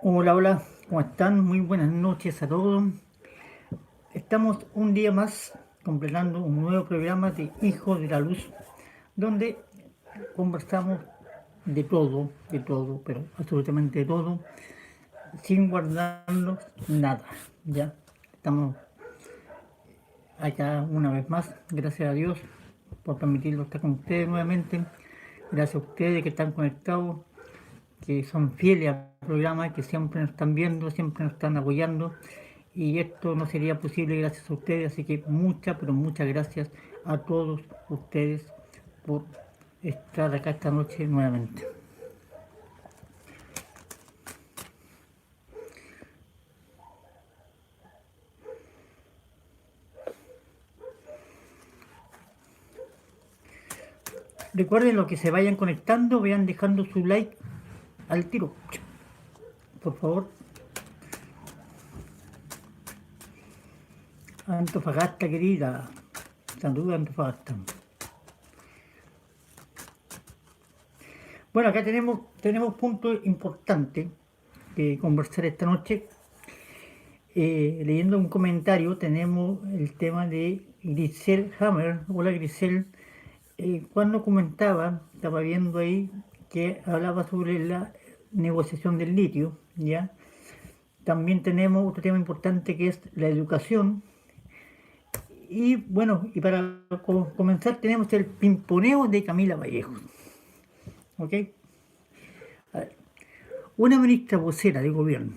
Hola, hola, ¿cómo están? Muy buenas noches a todos. Estamos un día más completando un nuevo programa de Hijos de la Luz, donde conversamos de todo, pero absolutamente de todo, sin guardarnos nada. Ya estamos acá una vez más, gracias a Dios por permitirlo estar con ustedes nuevamente. Gracias a ustedes que están conectados, que son fieles al programa, que siempre nos están viendo, siempre nos están apoyando. Y esto no sería posible gracias a ustedes, así que muchas, pero muchas gracias a todos ustedes por estar acá esta noche nuevamente. Recuerden los que se vayan conectando, vayan dejando su like al tiro, por favor. Antofagasta querida, saludos Antofagasta. Bueno, acá tenemos puntos importantes que conversar esta noche. Leyendo un comentario tenemos el tema de Grisel Hammer. Hola Grisel. Cuando comentaba, estaba viendo ahí que hablaba sobre la negociación del litio, ¿ya? También tenemos otro tema importante que es la educación. Y bueno, y para comenzar tenemos el pimponeo de Camila Vallejo, ¿ok? A ver, una ministra vocera de gobierno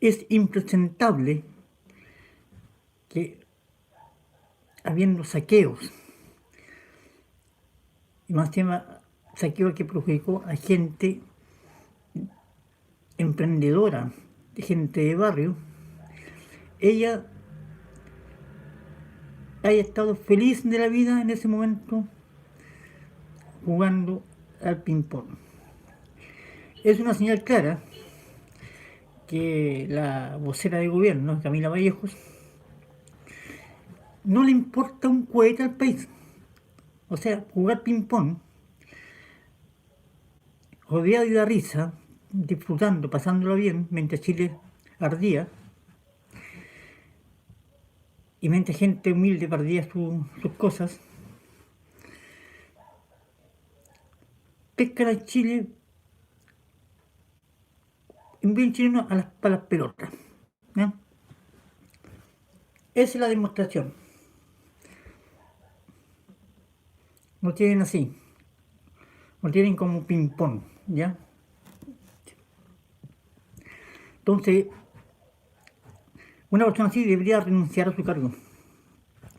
es impresentable que habiendo saqueos, y más tema saqueo que perjudicó a gente emprendedora, gente de barrio, ella haya estado feliz de la vida en ese momento jugando al ping-pong. Es una señal clara que la vocera de gobierno, Camila Vallejos, no le importa un cohete al país. O sea, jugar ping-pong, rodeado de la risa, disfrutando, pasándolo bien, mientras Chile ardía, y mientras gente humilde perdía sus cosas, pescan a Chile en bien chileno para las pelotas. ¿No? Esa es la demostración. Lo tienen así, lo tienen como ping-pong, ¿ya? Entonces, una persona así debería renunciar a su cargo.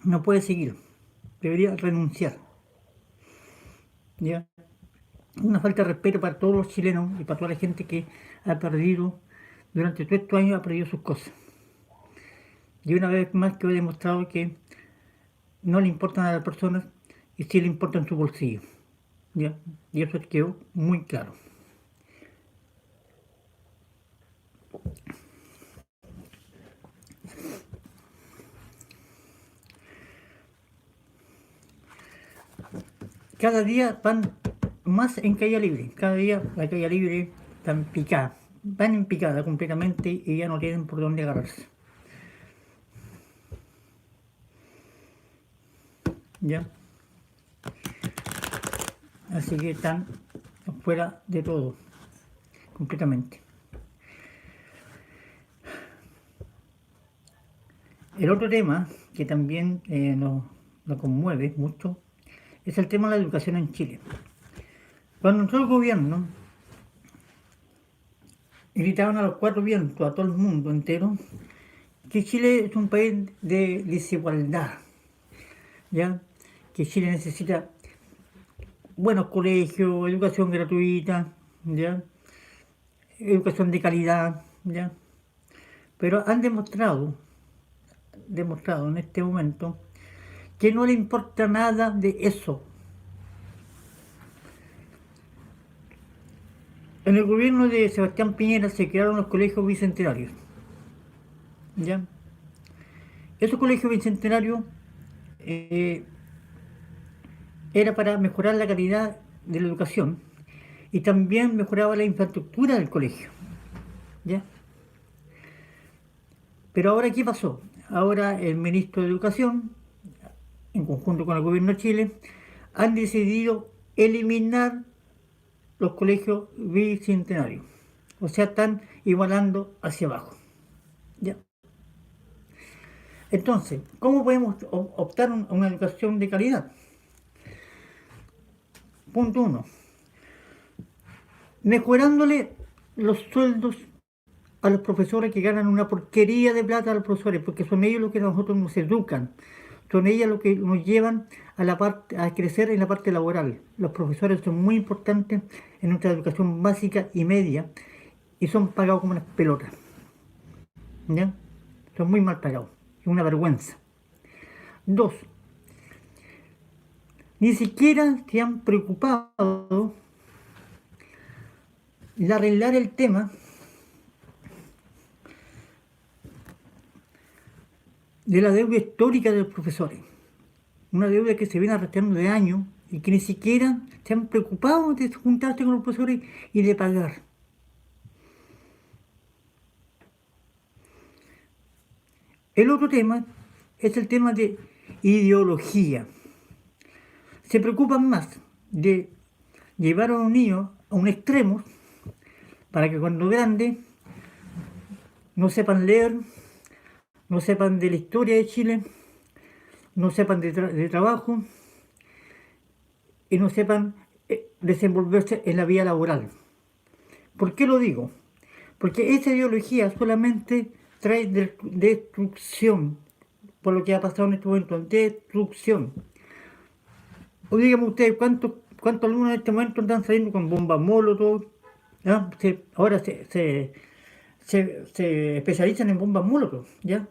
No puede seguir. Debería renunciar. ¿Ya? Una falta de respeto para todos los chilenos y para toda la gente que ha perdido, durante todos estos años ha perdido sus cosas. Y una vez más quedó demostrado que no le importan a las personas y sí le importan su bolsillo. ¿Ya? Y eso quedó muy claro. Cada día van más en caída libre. Cada día la caída libre está en picada. Van en picada completamente y ya no tienen por dónde agarrarse. ¿Ya? Así que están fuera de todo, completamente. El otro tema que también nos conmueve mucho es el tema de la educación en Chile. Cuando entró el gobierno, gritaban a los cuatro vientos, a todo el mundo entero, que Chile es un país de desigualdad, ¿ya? Que Chile necesita buenos colegios, educación gratuita, ¿ya? Educación de calidad, ¿ya? Pero han demostrado en este momento que no le importa nada de eso. En el gobierno de Sebastián Piñera se crearon los colegios bicentenarios. ¿Ya? Esos colegios bicentenarios eh, era para mejorar la calidad de la educación y también mejoraba la infraestructura del colegio. ¿Ya? Pero ahora, ¿qué pasó? Ahora el ministro de Educación, en conjunto con el gobierno de Chile, han decidido eliminar los colegios bicentenarios. O sea, están igualando hacia abajo. ¿Ya? Entonces, ¿cómo podemos optar a una educación de calidad? Punto uno, mejorándole los sueldos a los profesores que ganan una porquería de plata a los profesores, porque son ellos los que a nosotros nos educan, son ellos los que nos llevan a crecer en la parte laboral. Los profesores son muy importantes en nuestra educación básica y media y son pagados como unas pelotas. ¿Ya? Son muy mal pagados, es una vergüenza. Dos, ni siquiera se han preocupado de arreglar el tema de la deuda histórica de los profesores. Una deuda que se viene arrastrando de años y que ni siquiera se han preocupado de juntarse con los profesores y de pagar. El otro tema es el tema de ideología. Se preocupan más de llevar a los niños a un extremo para que cuando grandes no sepan leer, no sepan de la historia de Chile, no sepan de trabajo y no sepan desenvolverse en la vida laboral. ¿Por qué lo digo? Porque esa ideología solamente trae destrucción, por lo que ha pasado en este momento, destrucción. O díganme ustedes, ¿cuántos alumnos en este momento están saliendo con bombas molotov? ¿Ya? Ahora se especializan en bombas molotov, ¿ya?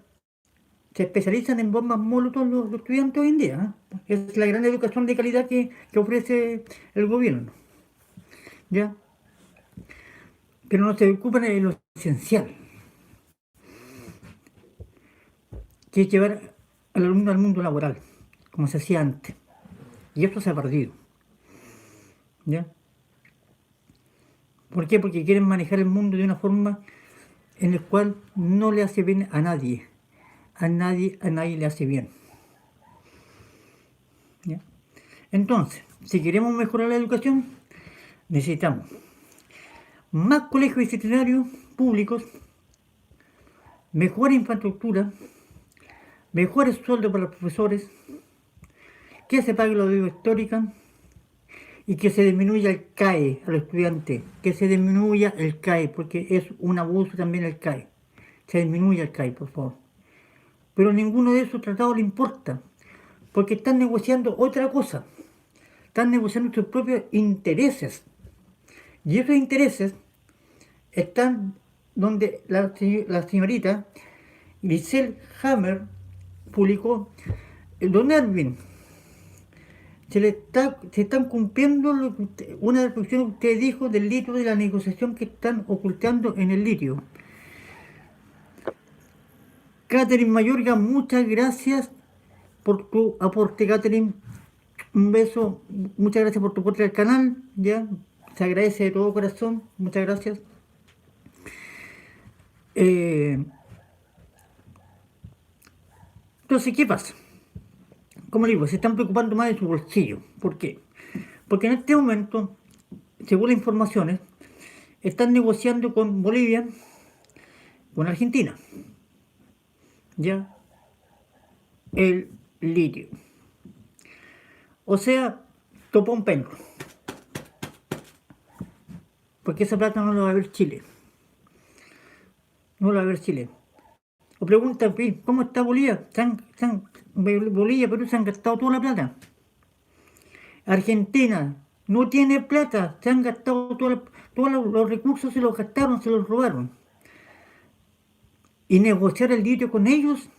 Se especializan en bombas molotov los estudiantes hoy en día, ¿eh? Es la gran educación de calidad que ofrece el gobierno, ¿ya? Pero no se ocupan de lo esencial, que es llevar al alumno al mundo laboral, como se hacía antes. Y esto se ha perdido, ¿ya? ¿Por qué? Porque quieren manejar el mundo de una forma en la cual no le hace bien a nadie. A nadie le hace bien, ¿ya? Entonces, si queremos mejorar la educación, necesitamos más colegios disciplinarios públicos, mejor infraestructura, mejores sueldos para los profesores, que se pague la deuda histórica y que se disminuya el CAE a los estudiantes, que se disminuya el CAE, porque es un abuso también el CAE. Se disminuya el CAE, por favor. Pero ninguno de esos tratados le importa, porque están negociando otra cosa. Están negociando sus propios intereses. Y esos intereses están donde la señorita Grisel Hammer publicó, don Erwin, se están cumpliendo una de las cuestiones que usted dijo del litio, de la negociación que están ocultando en el litio. Catherine Mayorga, muchas gracias por tu aporte, Catherine. Un beso, muchas gracias por tu aporte al canal, ya, se agradece de todo corazón, muchas gracias. Entonces, ¿qué pasa? Como digo, se están preocupando más de su bolsillo. ¿Por qué? Porque en este momento, según las informaciones, están negociando con Bolivia, con Argentina, ya, el litio. O sea, topón penco. Porque esa plata no la va a ver Chile. No la va a ver Chile. O pregunta, ¿cómo está Bolivia? Bolivia, Perú se han gastado toda la plata. Argentina no tiene plata, se han gastado todos los recursos, se los gastaron, se los robaron. Y negociar el litio con ellos,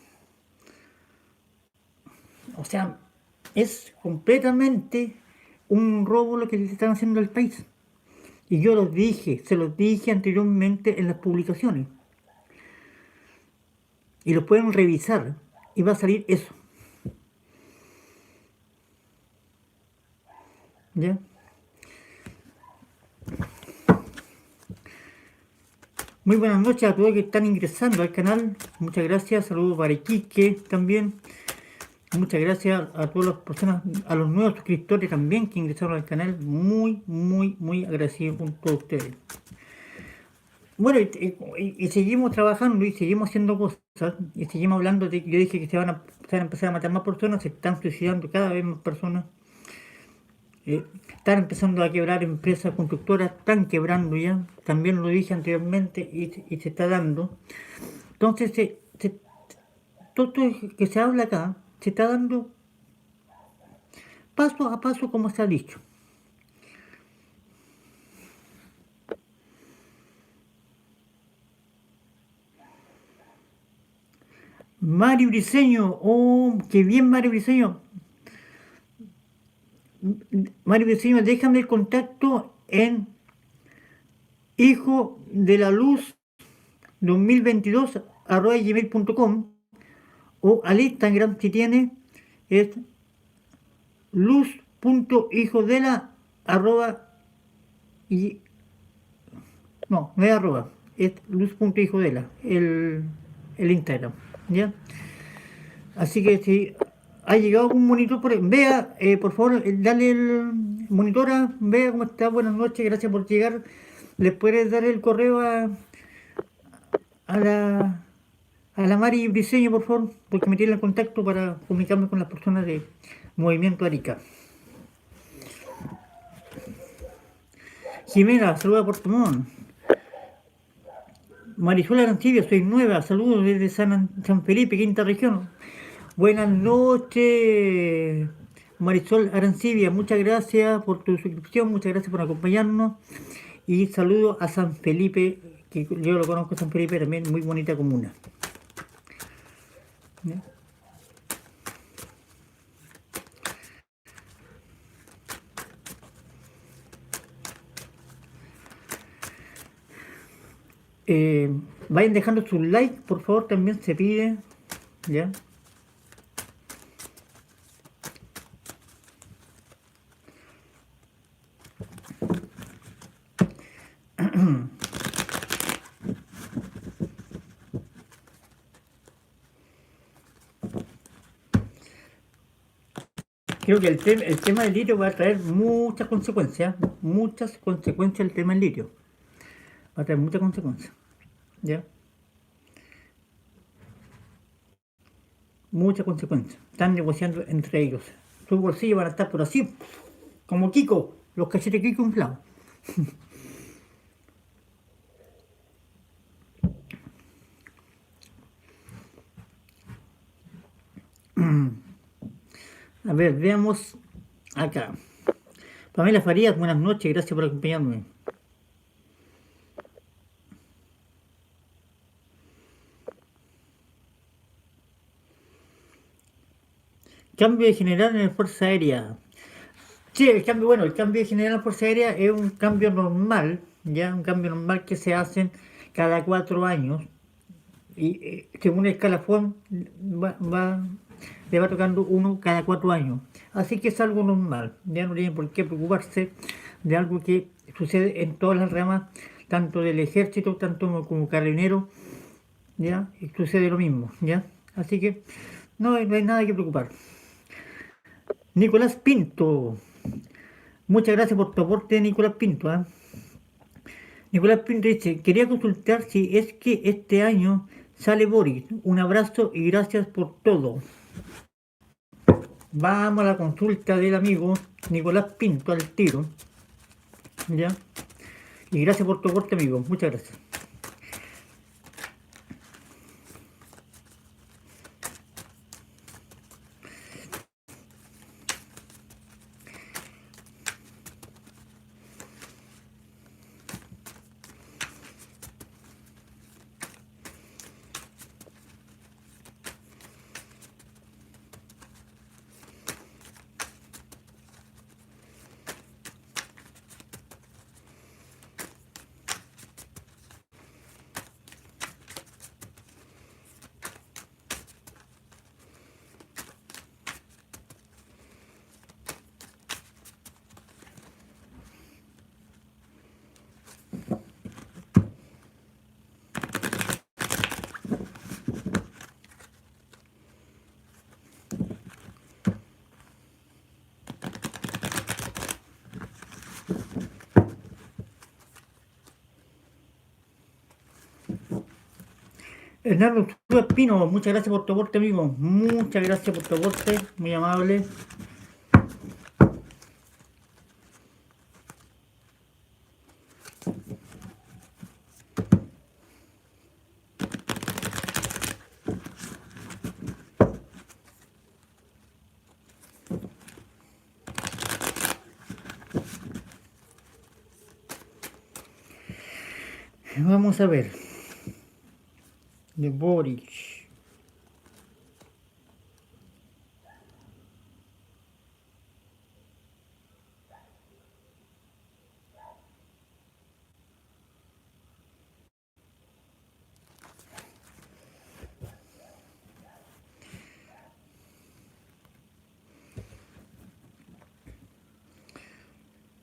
o sea, es completamente un robo lo que le están haciendo al país. Y yo se los dije anteriormente en las publicaciones. Y lo pueden revisar y va a salir eso. ¿Ya? Muy buenas noches a todos que están ingresando al canal. Muchas gracias. Saludos para Iquique también. Muchas gracias a todas las personas, a los nuevos suscriptores también que ingresaron al canal. Muy agradecido con todos ustedes. Bueno, y seguimos trabajando y seguimos haciendo cosas y seguimos hablando de que yo dije que se van a empezar a matar más personas, se están suicidando cada vez más personas. Están empezando a quebrar empresas constructoras, están quebrando ya, también lo dije anteriormente y se está dando. Entonces, todo esto que se habla acá se está dando paso a paso como se ha dicho. Mario Briseño, oh, qué bien Mario Briseño. Mario Briseño, déjame el contacto en hijo de la luz 2022 gmail.com o al Instagram si tiene es luz.hijodela arroba y no es arroba, es luz.hijodela el Instagram, ¿ya? Así que si ha llegado un monitor por ahí, vea, por favor, dale el monitora, vea cómo está, buenas noches, gracias por llegar. ¿Les puedes dar el correo a la a la Mari Briseño, por favor? Porque me tiene el contacto para comunicarme con las personas de Movimiento Arica. Jimena, saluda por Montt. Marisol Arancibia, soy nueva, saludos desde San Felipe, quinta región. Buenas noches, Marisol Arancibia, muchas gracias por tu suscripción, muchas gracias por acompañarnos y saludo a San Felipe, que yo lo conozco, San Felipe también, muy bonita comuna. ¿Ya? Vayan dejando su like, por favor, también se pide, ¿ya? Creo que el tema del litio va a traer muchas consecuencias el tema del litio. Va a traer muchas consecuencias, ¿ya? Muchas consecuencias. Están negociando entre ellos. Sus bolsillos van a estar por así, como Kiko, los cachetes Kiko inflados. A ver, veamos acá. Pamela Farías, buenas noches, gracias por acompañarme. Cambio general en la Fuerza Aérea. Sí, el cambio general en la Fuerza Aérea es un cambio normal, ya, un cambio normal que se hace cada 4 años. Y según el escalafón le va tocando uno cada 4 años. Así que es algo normal, ya no tiene por qué preocuparse de algo que sucede en todas las ramas, tanto del ejército, tanto como carabinero, ya, y sucede lo mismo, ya. Así que no hay nada que preocupar. Nicolás Pinto, muchas gracias por tu aporte, Nicolás Pinto. Nicolás Pinto dice, quería consultar si es que este año sale Boris. Un abrazo y gracias por todo. Vamos a la consulta del amigo Nicolás Pinto al tiro. ¿Ya? Y gracias por tu aporte, amigo. Muchas gracias. Hernando Espino, muchas gracias por tu aporte, amigo. Muchas gracias por tu aporte, muy amable. Vamos a ver. De Boric.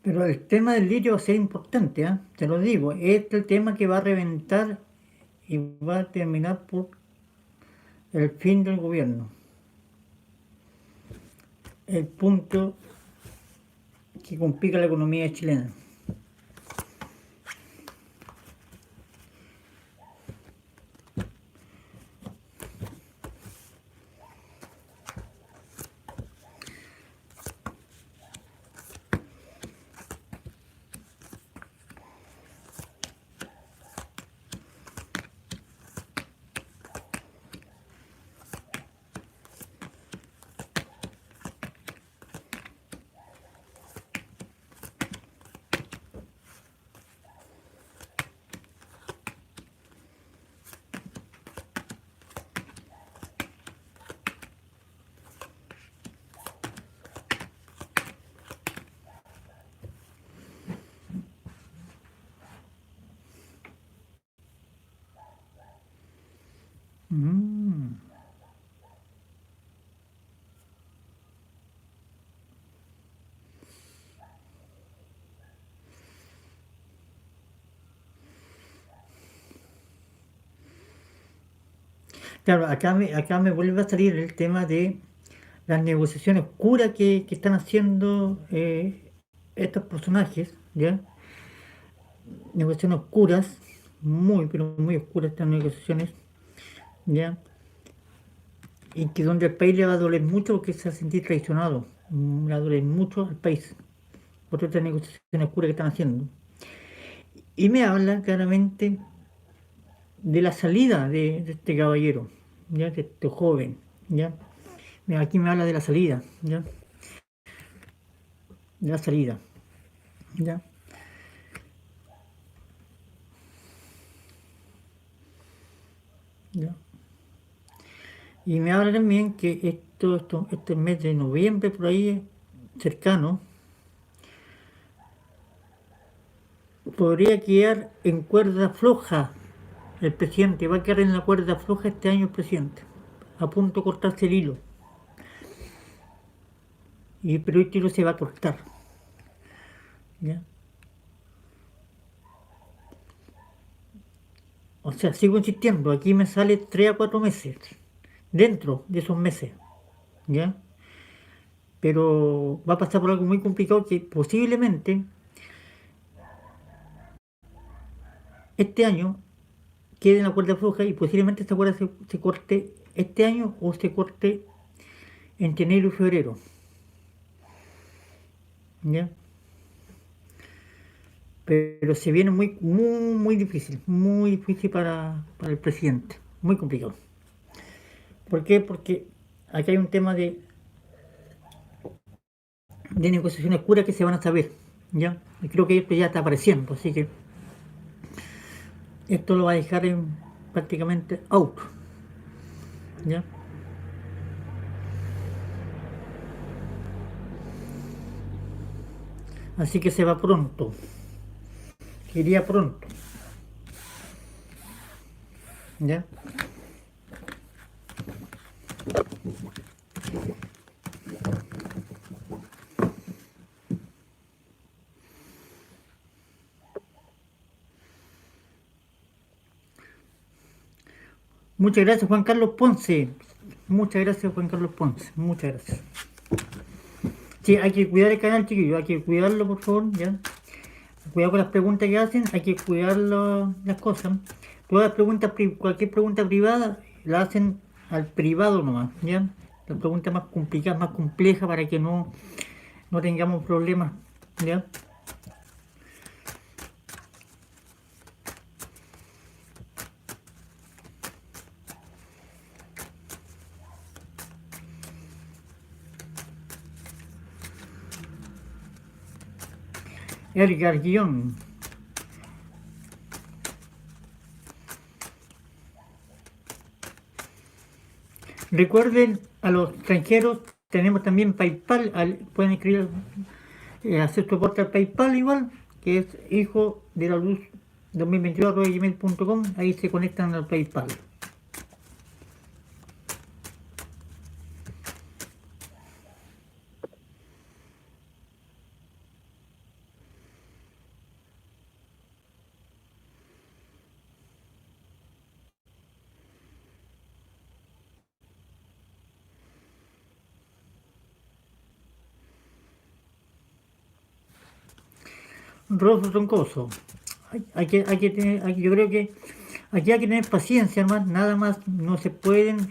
Pero el tema del litio va a ser importante, ¿eh? Te lo digo. Este es el tema que va a reventar y va a terminar por el fin del gobierno. El punto que complica la economía chilena. Mm. Claro, acá me vuelve a salir el tema de las negociaciones oscuras que están haciendo estos personajes, ¿ya? Negociaciones oscuras, muy, pero muy oscuras estas negociaciones, ¿ya? Y que donde el país le va a doler mucho porque se va a sentir traicionado, le va a doler mucho al país por estas negociaciones oscuras que están haciendo. Y me habla claramente de la salida de este caballero, ¿ya? De este joven, ¿ya? Mira, aquí me habla de la salida, ¿ya? De la salida, ¿ya? ¿Ya? Y me habla también que este mes de noviembre, por ahí cercano, podría quedar en cuerda floja el presidente. Va a quedar en la cuerda floja este año el presidente. A punto de cortarse el hilo. Pero este hilo se va a cortar. ¿Ya? O sea, sigo insistiendo. Aquí me sale 3 a 4 meses. Dentro de esos meses. ¿Ya? Pero va a pasar por algo muy complicado que posiblemente este año quede en la cuerda floja y posiblemente esta cuerda se corte este año o se corte entre enero y febrero. ¿Ya? Pero se viene muy difícil para el presidente, muy complicado. ¿Por qué? Porque aquí hay un tema de negociaciones oscuras que se van a saber, ¿ya? Y creo que esto ya está apareciendo, así que esto lo va a dejar prácticamente out, ¿ya? Así que se va pronto, iría pronto, ¿ya? Muchas gracias Juan Carlos Ponce, muchas gracias Juan Carlos Ponce, muchas gracias. Sí, hay que cuidar el canal, chiquillos, hay que cuidarlo, por favor, ¿ya? Cuidado con las preguntas que hacen, hay que cuidar las cosas, cualquier pregunta privada la hacen al privado nomás, ¿ya? La pregunta más complicada, más compleja para que no tengamos problemas, ¿ya? Edgar Guión. Recuerden, a los extranjeros tenemos también PayPal, pueden escribir, hacer su aporte al PayPal igual, que es hijo de la luz 2022@gmail.com, ahí se conectan al PayPal. Rosso Troncoso. Yo creo que aquí hay que tener paciencia, hermano, nada más, no se pueden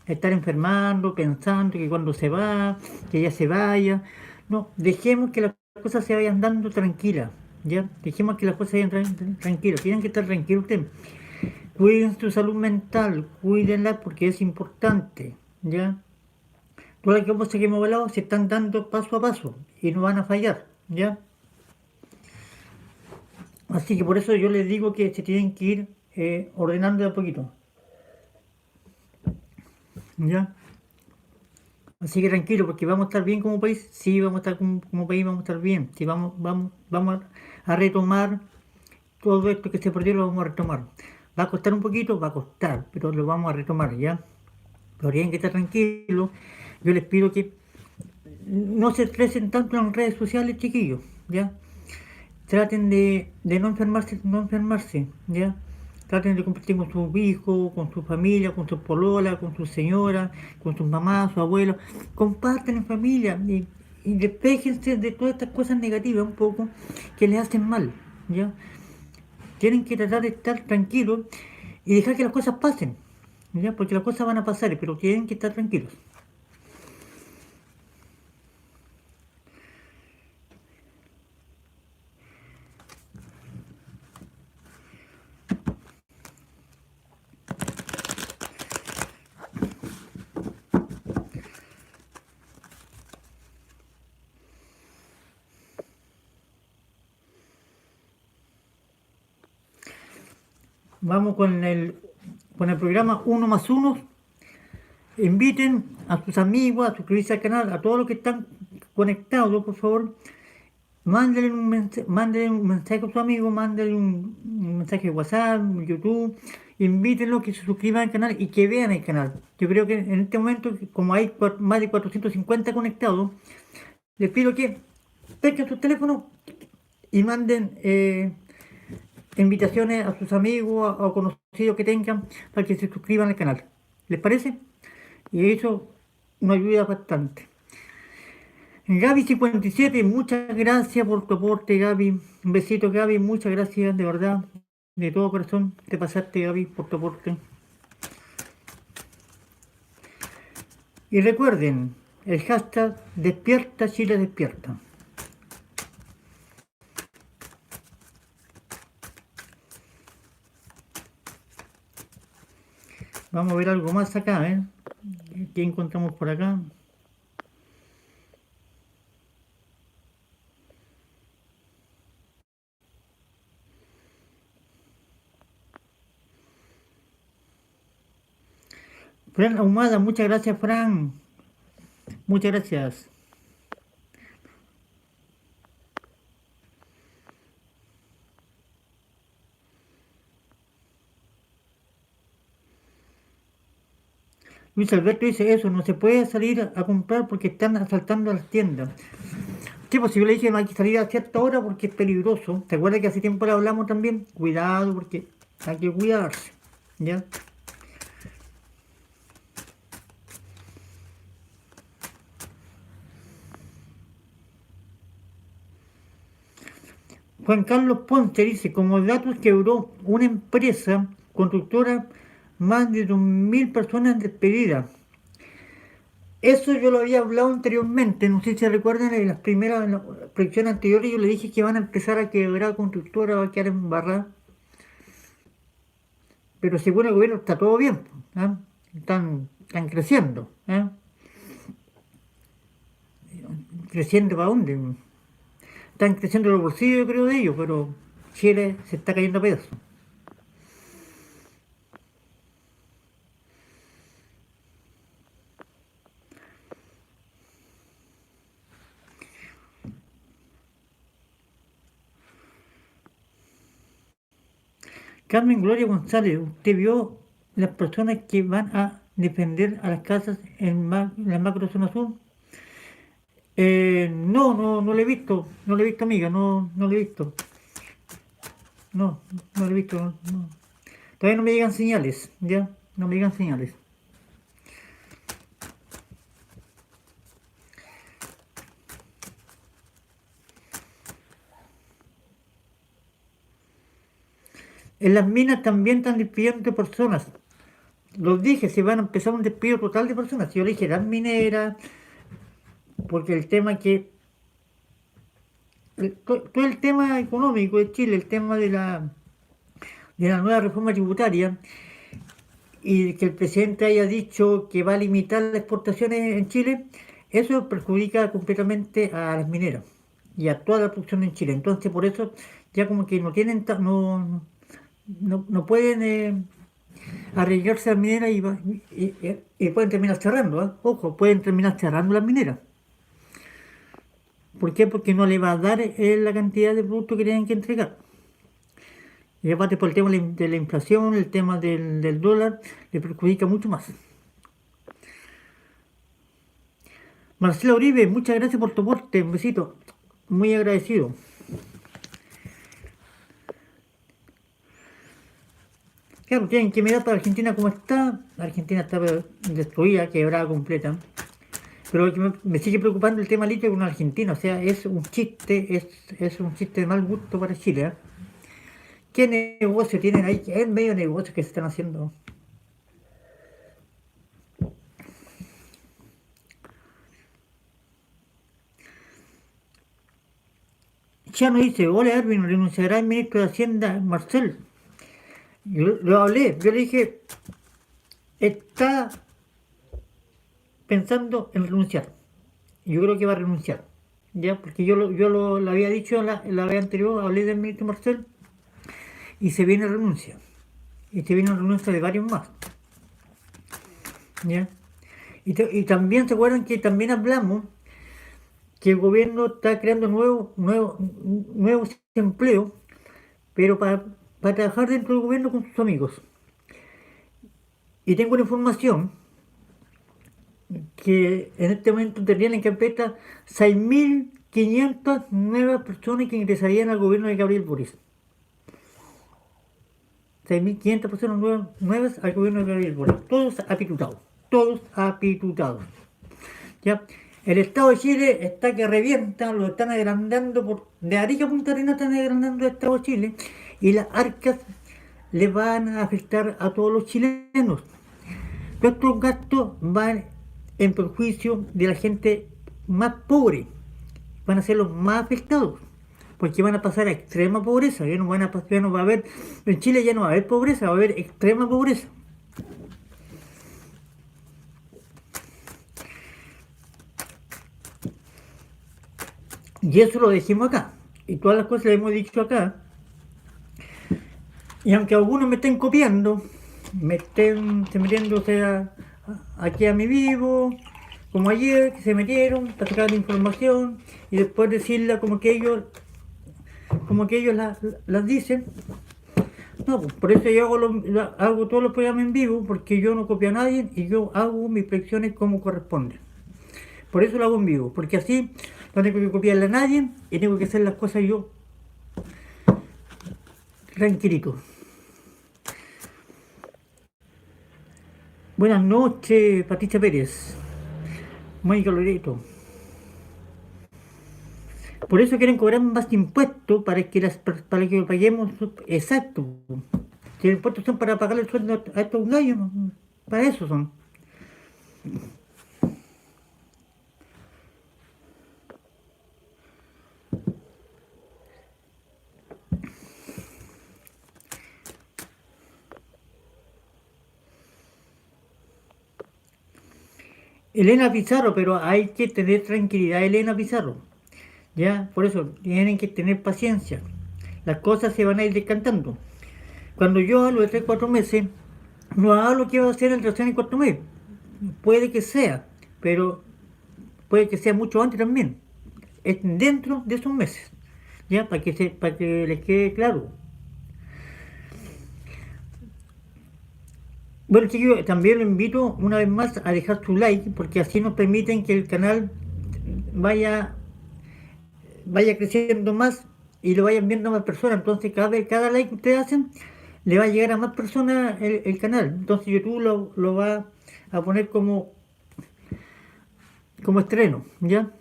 estar enfermando, pensando que cuando se va, que ya se vaya. No, dejemos que las cosas se vayan dando tranquilas, ¿ya? Dejemos que las cosas vayan tranquilas, tienen que estar tranquilos ustedes. Cuiden su salud mental, cuídenla porque es importante, ¿ya? Todas las cosas que hemos hablado se están dando paso a paso y no van a fallar, ¿ya? Así que por eso yo les digo que se tienen que ir ordenando de a poquito, ¿ya? Así que tranquilo, porque vamos a estar bien como país, sí, vamos a estar como país, vamos a estar bien, sí, vamos a retomar todo esto que se perdió, lo vamos a retomar. Va a costar un poquito, va a costar, pero lo vamos a retomar, ¿ya? Pero tienen que estar tranquilos. Yo les pido que no se estresen tanto en las redes sociales, chiquillos, ¿ya? Traten de no enfermarse, ¿ya? Traten de compartir con sus hijos, con su familia, con su polola, con su señora, con sus mamás, su abuelos. Compartan en familia y despéjense de todas estas cosas negativas un poco que les hacen mal, ¿ya? Tienen que tratar de estar tranquilos y dejar que las cosas pasen, ¿ya? Porque las cosas van a pasar, pero tienen que estar tranquilos. Vamos con el programa Uno más Uno. Inviten a sus amigos a suscribirse al canal, a todos los que están conectados, por favor. Mándenle un mensaje a sus amigos, mándenle un mensaje de WhatsApp, YouTube. Invítenlos que se suscriban al canal y que vean el canal. Yo creo que en este momento, como hay más de 450 conectados, les pido que pesquen sus teléfonos y manden invitaciones a sus amigos o conocidos que tengan para que se suscriban al canal. ¿Les parece? Y eso nos ayuda bastante. Gaby57, muchas gracias por tu aporte, Gaby. Un besito, Gaby, muchas gracias, de verdad. De todo corazón te pasaste, Gaby, por tu aporte. Y recuerden, el hashtag Despierta Chile Despierta. Vamos a ver algo más acá, ¿eh? ¿Qué encontramos por acá? Fran Ahumada, muchas gracias, Fran. Muchas gracias. Luis Alberto dice eso, no se puede salir a comprar porque están asaltando las tiendas. Sí, pues si yo le dije no hay que salir a cierta hora porque es peligroso. ¿Te acuerdas que hace tiempo le hablamos también? Cuidado porque hay que cuidarse. ¿Ya? Juan Carlos Ponce dice, como datos quebró una empresa constructora, más de 2.000 personas despedidas. Eso yo lo había hablado anteriormente, no sé si se recuerdan en las primeras, en las proyecciones anteriores, yo le dije que van a empezar a quebrar constructora, va a quedar embarrada, pero según el gobierno está todo bien, ¿ah? Están creciendo, ¿ah? ¿Creciendo para dónde? Están creciendo los bolsillos, yo creo, de ellos, pero Chile se está cayendo a pedazos. Carmen Gloria González, ¿usted vio las personas que van a defender a las casas en la macro zona sur? No, no lo he visto, no lo he visto, amiga, no lo he visto, no lo he visto, no. Todavía no me llegan señales, ¿ya? No me llegan señales. En las minas también están despidiendo personas. Los dije, se van a empezar un despido total de personas. Yo le dije, las mineras, porque el tema que todo el tema económico de Chile, el tema de la nueva reforma tributaria y que el presidente haya dicho que va a limitar las exportaciones en Chile, eso perjudica completamente a las mineras y a toda la producción en Chile. Entonces, por eso ya como que no tienen, no pueden arriesgarse a las mineras y pueden terminar cerrando, ¿eh? Ojo, pueden terminar cerrando las mineras. ¿Por qué? Porque no le va a dar la cantidad de productos que tienen que entregar. Y aparte por el tema de la inflación, el tema del dólar, le perjudica mucho más. Marcelo Uribe, muchas gracias por tu aporte, un besito, muy agradecido. Claro, tienen que mirar para Argentina como está. Argentina está destruida, quebrada completa. Pero lo que me sigue preocupando el tema litio con Argentina, o sea, es un chiste, es un chiste de mal gusto para Chile, ¿eh? ¿Qué negocio tienen ahí? ¿Qué es medio negocio que se están haciendo? Ya no dice, hola Erwin, renunciará el ministro de Hacienda, Marcel. Yo lo hablé, yo le dije, está pensando en renunciar. Yo creo que va a renunciar. Ya, porque lo había dicho en la vez anterior, hablé del ministro Marcel, y se viene renuncia. Y se viene renuncia de varios más. ¿Ya? Y también se acuerdan que también hablamos que el gobierno está creando nuevos empleos, pero para trabajar dentro del gobierno con sus amigos. Y tengo una información que en este momento tendrían en carpeta 6.500 nuevas personas que ingresarían al gobierno de Gabriel Boric. 6.500 personas nuevas al gobierno de Gabriel Boric. Todos apitutados. Todos apitutados. ¿Ya? El Estado de Chile está que revienta, lo están agrandando de Arica a Punta Arenas están agrandando el Estado de Chile y las arcas le van a afectar a todos los chilenos. Todos estos gastos van en perjuicio de la gente más pobre, van a ser los más afectados, porque van a pasar a extrema pobreza, ya no va a haber, en Chile ya no va a haber pobreza, va a haber extrema pobreza. Y eso lo dijimos acá, y todas las cosas las hemos dicho acá, y aunque algunos me estén copiando, me estén se metiéndose aquí a mi vivo, como ayer, que se metieron para sacar la información y después decirla como que ellos las dicen. No, pues, por eso yo hago todos los programas en vivo, porque yo no copio a nadie y yo hago mis predicciones como corresponde. Por eso lo hago en vivo, porque así no tengo que copiarle a nadie y tengo que hacer las cosas yo tranquilito. Buenas noches, Patricia Pérez. Mónica Loreto. Por eso quieren cobrar más impuestos para que paguemos exacto. Si los impuestos son para pagarle el sueldo a estos gallos, ¿no? Para eso son. Elena Pizarro, pero hay que tener tranquilidad, Elena Pizarro. ¿Ya? Por eso tienen que tener paciencia. Las cosas se van a ir descantando. Cuando yo hablo de 3 4 meses, no hablo que va a ser el tercer y cuarto mes. Puede que sea, pero puede que sea mucho antes también. Es dentro de esos meses. ¿Ya? Para que les quede claro. Bueno, chicos, también lo invito una vez más a dejar su like, porque así nos permiten que el canal vaya vaya creciendo más y lo vayan viendo más personas. Entonces, cada like que ustedes hacen, le va a llegar a más personas el canal. Entonces, YouTube lo va a poner como estreno, ¿ya?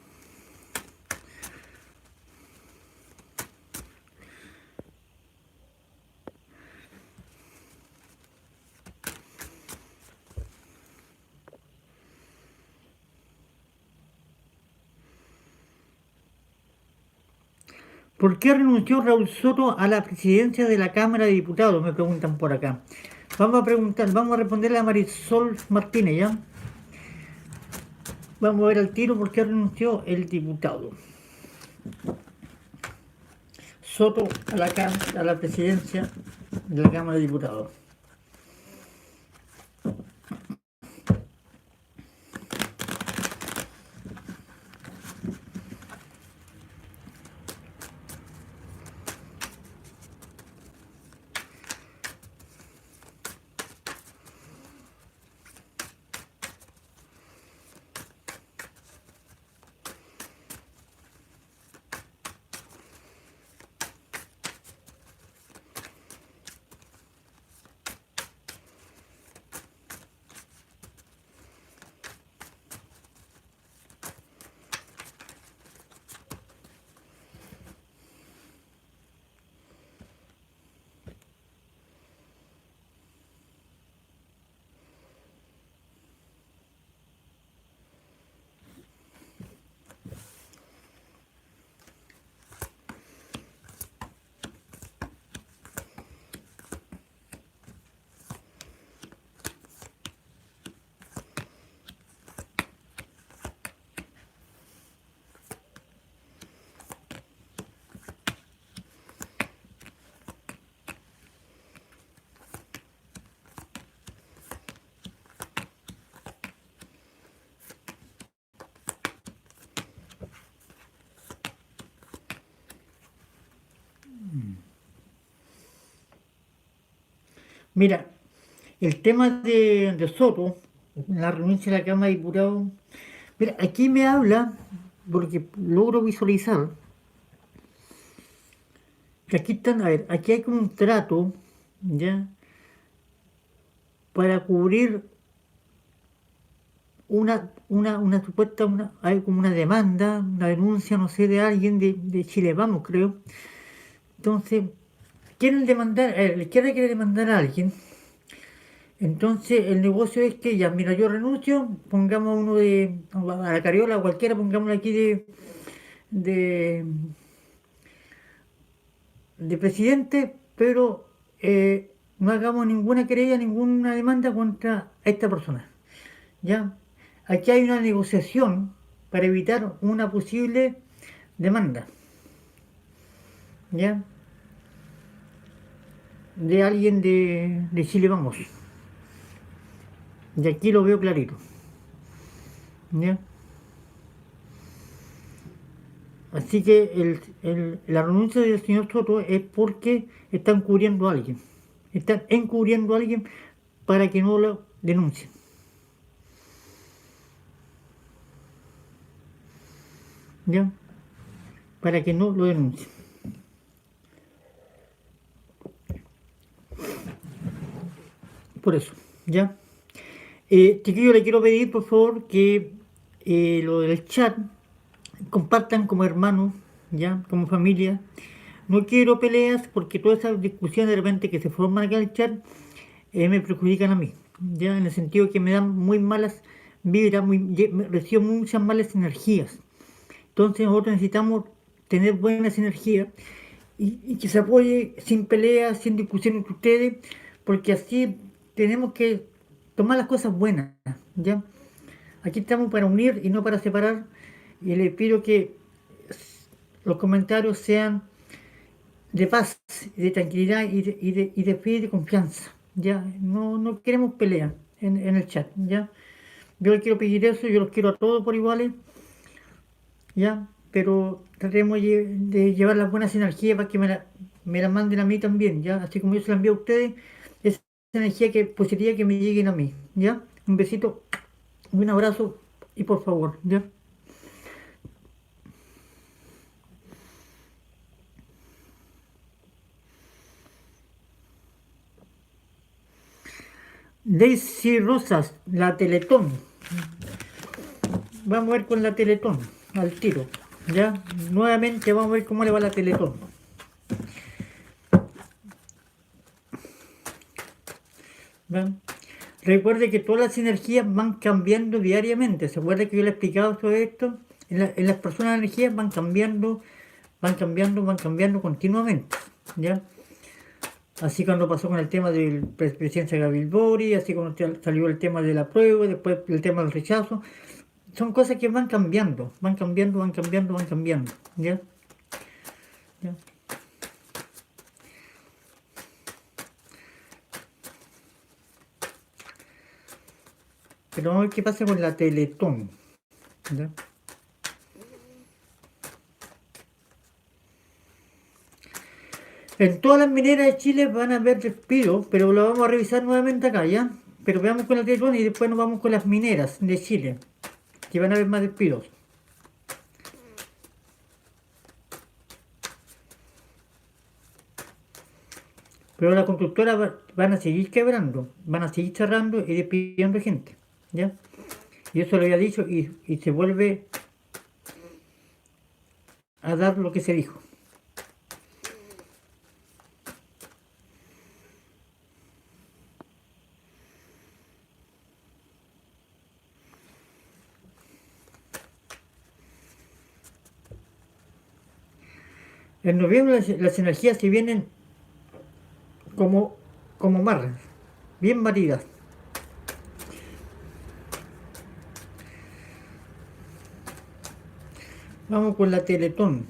¿Por qué renunció Raúl Soto a la presidencia de la Cámara de Diputados? Me preguntan por acá. Vamos a responderle a Marisol Martínez, ¿ya? Vamos a ver al tiro por qué renunció el diputado Soto a la presidencia de la Cámara de Diputados. Mira, el tema de Soto, la renuncia de la Cámara de Diputados, mira, aquí me habla, porque logro visualizar, que aquí están, a ver, aquí hay como un trato, ¿ya? Para cubrir una supuesta, hay como una demanda, una denuncia, no sé, de alguien de Chile Vamos, creo. Entonces, quieren demandar, la izquierda quiere demandar a alguien. Entonces el negocio es que ya, mira, yo renuncio, pongamos uno a la Cariola, cualquiera, pongámoslo aquí de, de presidente, pero no hagamos ninguna querella, ninguna demanda contra esta persona. ¿Ya? Aquí hay una negociación para evitar una posible demanda. ¿Ya? De alguien de Chile Vamos. Y aquí lo veo clarito. ¿Ya? Así que la renuncia del señor Soto es porque están cubriendo a alguien. Están encubriendo a alguien para que no lo denuncien. ¿Ya? Para que no lo denuncien. Por eso, ¿ya? Chiquillo, le quiero pedir, por favor, que lo del chat compartan como hermanos, ¿ya? Como familia, No quiero peleas porque todas esas discusiones de repente que se forman acá en el chat me perjudican a mí, ya en el sentido que me dan muy malas vibras, recibo muchas malas energías. Entonces nosotros necesitamos tener buenas energías y que se apoye sin peleas, sin discusión entre ustedes, porque así tenemos que tomar las cosas buenas, ¿ya? Aquí estamos para unir y no para separar, y les pido que los comentarios sean de paz, de tranquilidad y de fe y de confianza, ¿ya? No queremos pelea en el chat, ¿ya? Yo les quiero pedir eso, yo los quiero a todos por iguales, ¿ya? Pero tratemos de llevar las buenas energías para que me la manden a mí también, ¿ya? Así como yo se la envío a ustedes, esa energía positiva que me lleguen a mí, ¿ya? Un besito, un abrazo y por favor, ¿ya? Daisy Rosas, la Teletón. Vamos a ver con la Teletón, al tiro, ¿ya? Nuevamente vamos a ver cómo le va la Teletón. ¿Ya? Recuerde que todas las energías van cambiando diariamente. ¿Se acuerda que yo le he explicado todo esto? En las personas las energías van cambiando, van cambiando, van cambiando continuamente. ¿Ya? Así cuando pasó con el tema del presidencia de Gabriel Boric, así cuando salió el tema de la prueba, después el tema del rechazo. Son cosas que van cambiando, van cambiando, van cambiando, van cambiando. ¿Ya? ¿Ya? Pero vamos a ver qué pasa con la Teletón. ¿Ya? En todas las mineras de Chile van a haber despidos, pero lo vamos a revisar nuevamente acá, ¿ya? Pero veamos con la Teletón y después nos vamos con las mineras de Chile, que van a haber más despidos. Pero las constructoras van a seguir quebrando, van a seguir cerrando y despidiendo gente, ¿ya? Y eso lo había dicho y se vuelve a dar lo que se dijo. En noviembre las energías se vienen como, como mar, bien batidas. Vamos con la Teletón.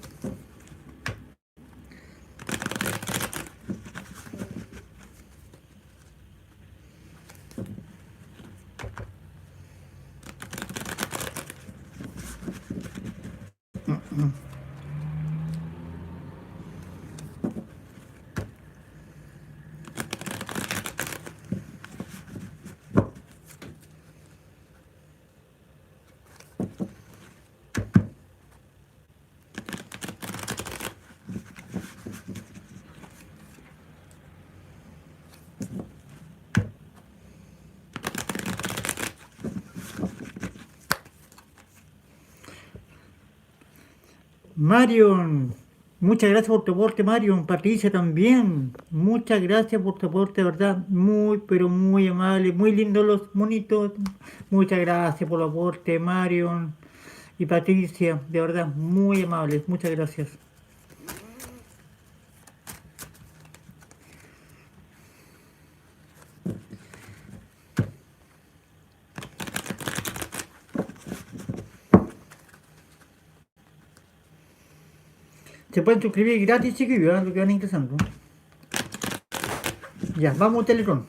Marion, muchas gracias por tu aporte, Marion. Patricia también, muchas gracias por tu aporte, de verdad, muy, pero muy amable, muy lindos los monitos. Muchas gracias por el aporte, Marion y Patricia, de verdad, muy amables, muchas gracias. Se pueden suscribir gratis, chiquillos, lo que van ingresando. Ya, vamos, Teletón.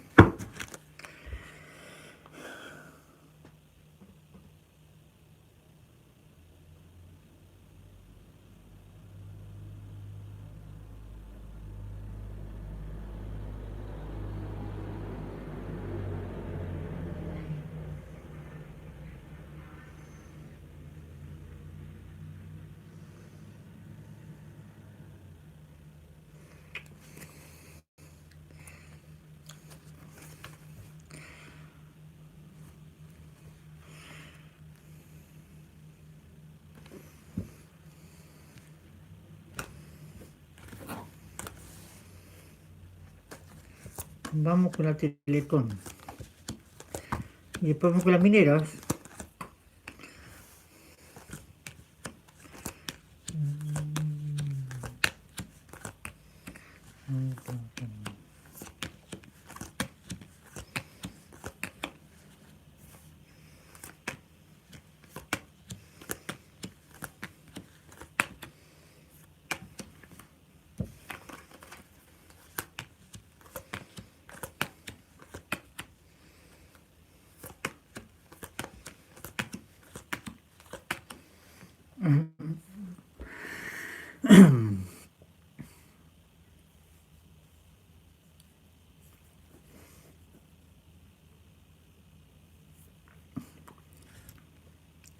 vamos con la Teletón. Y después vamos con las mineras.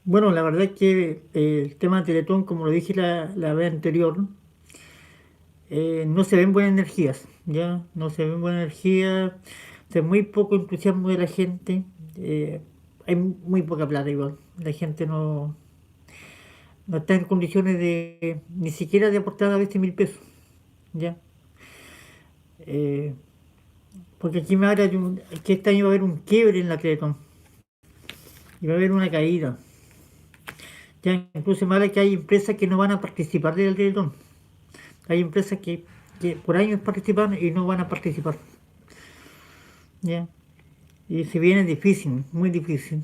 Bueno, la verdad es que el tema de Teletón, como lo dije la vez anterior, no se ven buenas energías, ¿ya? No se ven buenas energías, hay muy poco entusiasmo de la gente, hay muy poca plata igual, la gente no está en condiciones de ni siquiera de aportar a veces 1.000 pesos, ¿ya? Eh, Porque aquí me habla de que este año va a haber un quiebre en la Teletón y va a haber una caída. Ya incluso me habla que hay empresas que no van a participar del Teletón. Hay empresas que por años participan y no van a participar. ¿Ya? Y se viene difícil, muy difícil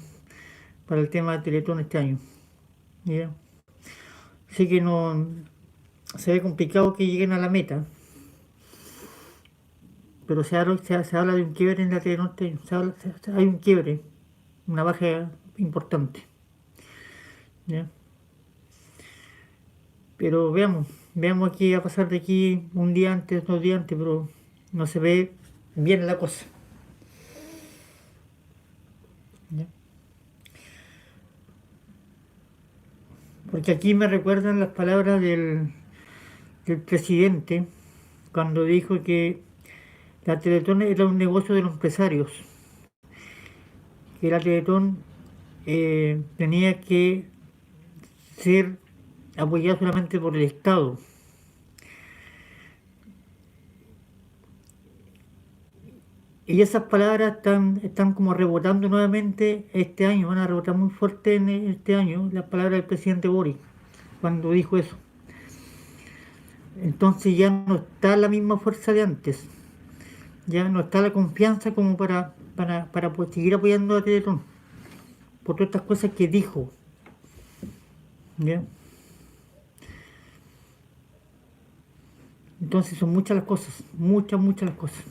para el tema del Teletón este año. ¿Ya? Así que no se ve complicado que lleguen a la meta. Pero se habla de un quiebre en la Teletón este año. Hay un quiebre, una baja importante. ¿Ya? Pero veamos qué va a pasar de aquí un día antes, 2 días antes, pero no se ve bien la cosa. ¿Ya? Porque aquí me recuerdan las palabras del presidente cuando dijo que la Teletón era un negocio de los empresarios, que la Teletón tenía que ser apoyada solamente por el Estado. Y esas palabras están como rebotando nuevamente este año, van a rebotar muy fuerte en este año las palabras del presidente Boric cuando dijo eso. Entonces ya no está la misma fuerza de antes, ya no está la confianza como para pues, seguir apoyando a Teletón por todas estas cosas que dijo. ¿Ya? Entonces son muchas las cosas, muchas las cosas.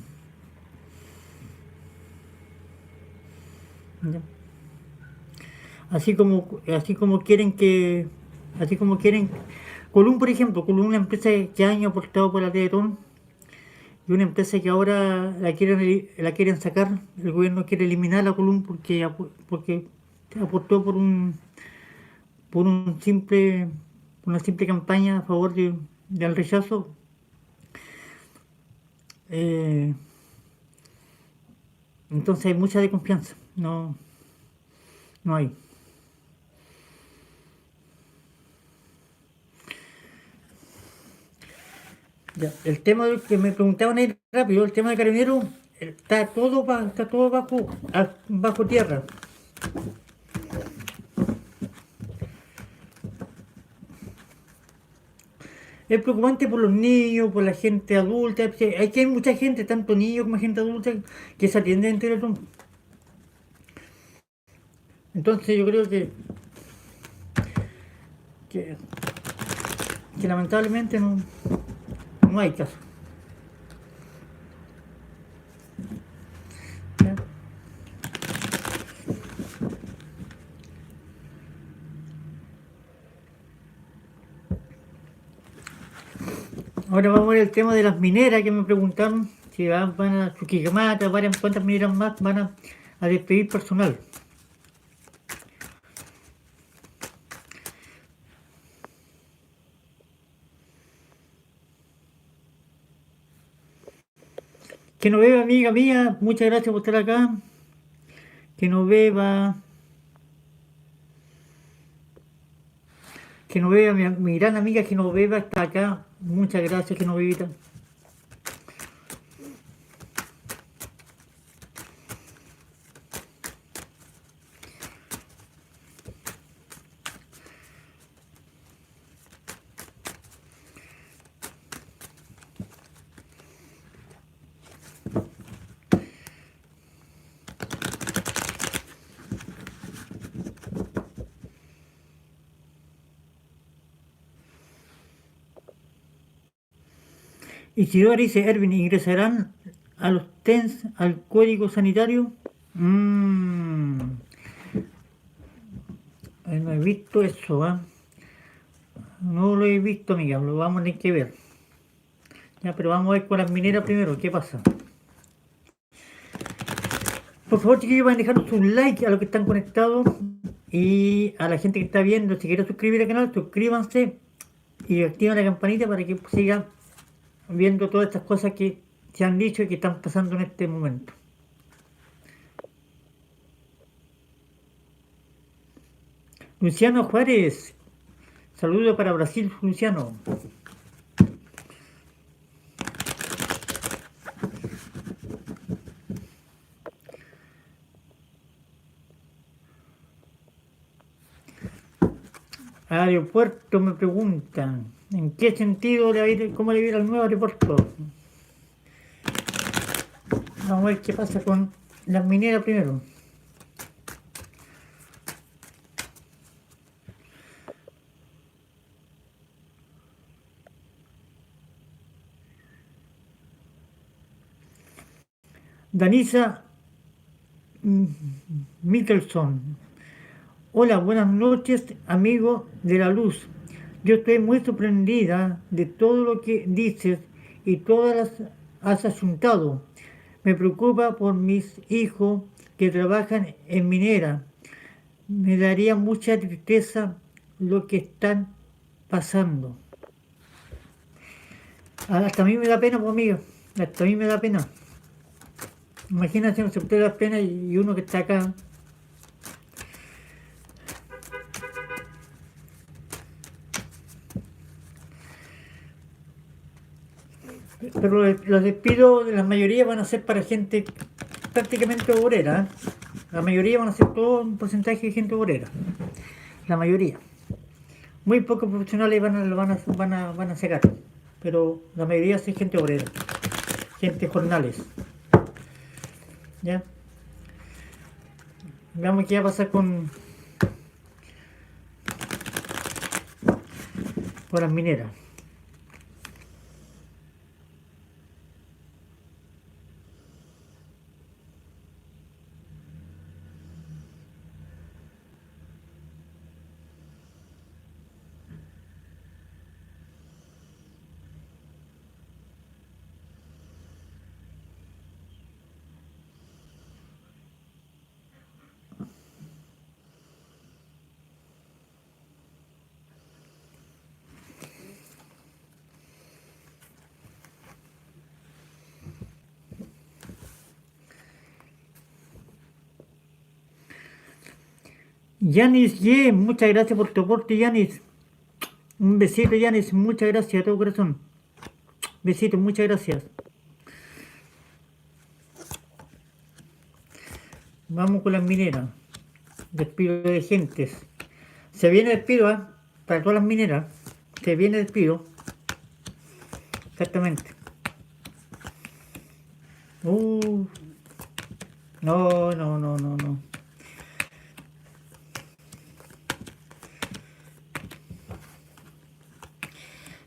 ¿Ya? Así como quieren así como quieren, Colum por ejemplo, Colum una empresa que ha años aportado por la Teletón y una empresa que ahora la quieren sacar, el gobierno quiere eliminar a Colum porque aportó por una simple campaña a favor del rechazo. eh, entonces hay mucha desconfianza, no hay. Ya, el tema que me preguntaban ahí rápido, el tema de Carabinero, está todo bajo tierra. Es preocupante por los niños, por la gente adulta. Hay mucha gente, tanto niños como gente adulta, que se atiende en Teletón. Entonces yo creo que, que lamentablemente no hay caso. ¿Ya? Ahora vamos a ver el tema de las mineras que me preguntaron. Si van a Chuquicamata, cuántas mineras más van a despedir personal. Que no beba, amiga mía, muchas gracias por estar acá. Que no beba, mi gran amiga que no beba está acá. Muchas gracias, que no bebita. Isidora dice, Erwin, ¿ingresarán a los TENS al código sanitario? No he visto eso, ¿ah? No lo he visto, amiga, lo vamos a tener que ver. Ya, pero vamos a ver con las mineras primero, ¿qué pasa? Por favor, chiquillos, van a dejar un like a los que están conectados y a la gente que está viendo, si quieren suscribir al canal, suscríbanse y activen la campanita para que sigan viendo todas estas cosas que se han dicho y que están pasando en este momento. Luciano Juárez, saludo para Brasil, Luciano. Aeropuerto me preguntan, ¿en qué sentido le va a ir, cómo le va a ir al nuevo aeropuerto? Vamos a ver qué pasa con las mineras primero. Danisa Mickelson. Hola, buenas noches, amigo de la luz. Yo estoy muy sorprendida de todo lo que dices y todas las has asuntado. Me preocupa por mis hijos que trabajan en minera. Me daría mucha tristeza lo que están pasando. Hasta a mí me da pena, pues amigo. Hasta a mí me da pena. Imagínate, no se puede dar pena y uno que está acá. Pero los despidos, la mayoría van a ser para gente prácticamente obrera. ¿Eh? La mayoría van a ser todo un porcentaje de gente obrera. La mayoría. Muy pocos profesionales van a sacar. Pero la mayoría es gente obrera. Gente jornales. ¿Ya? Veamos qué va a pasar con las mineras. Yanis Ye, muchas gracias por tu aporte, Yanis. Un besito, Yanis, muchas gracias a todo corazón. Besito, muchas gracias. Vamos con las mineras. Despido de gentes. Se viene despido, ¿eh? Para todas las mineras. Se viene despido. Exactamente. No, no, no, no, no.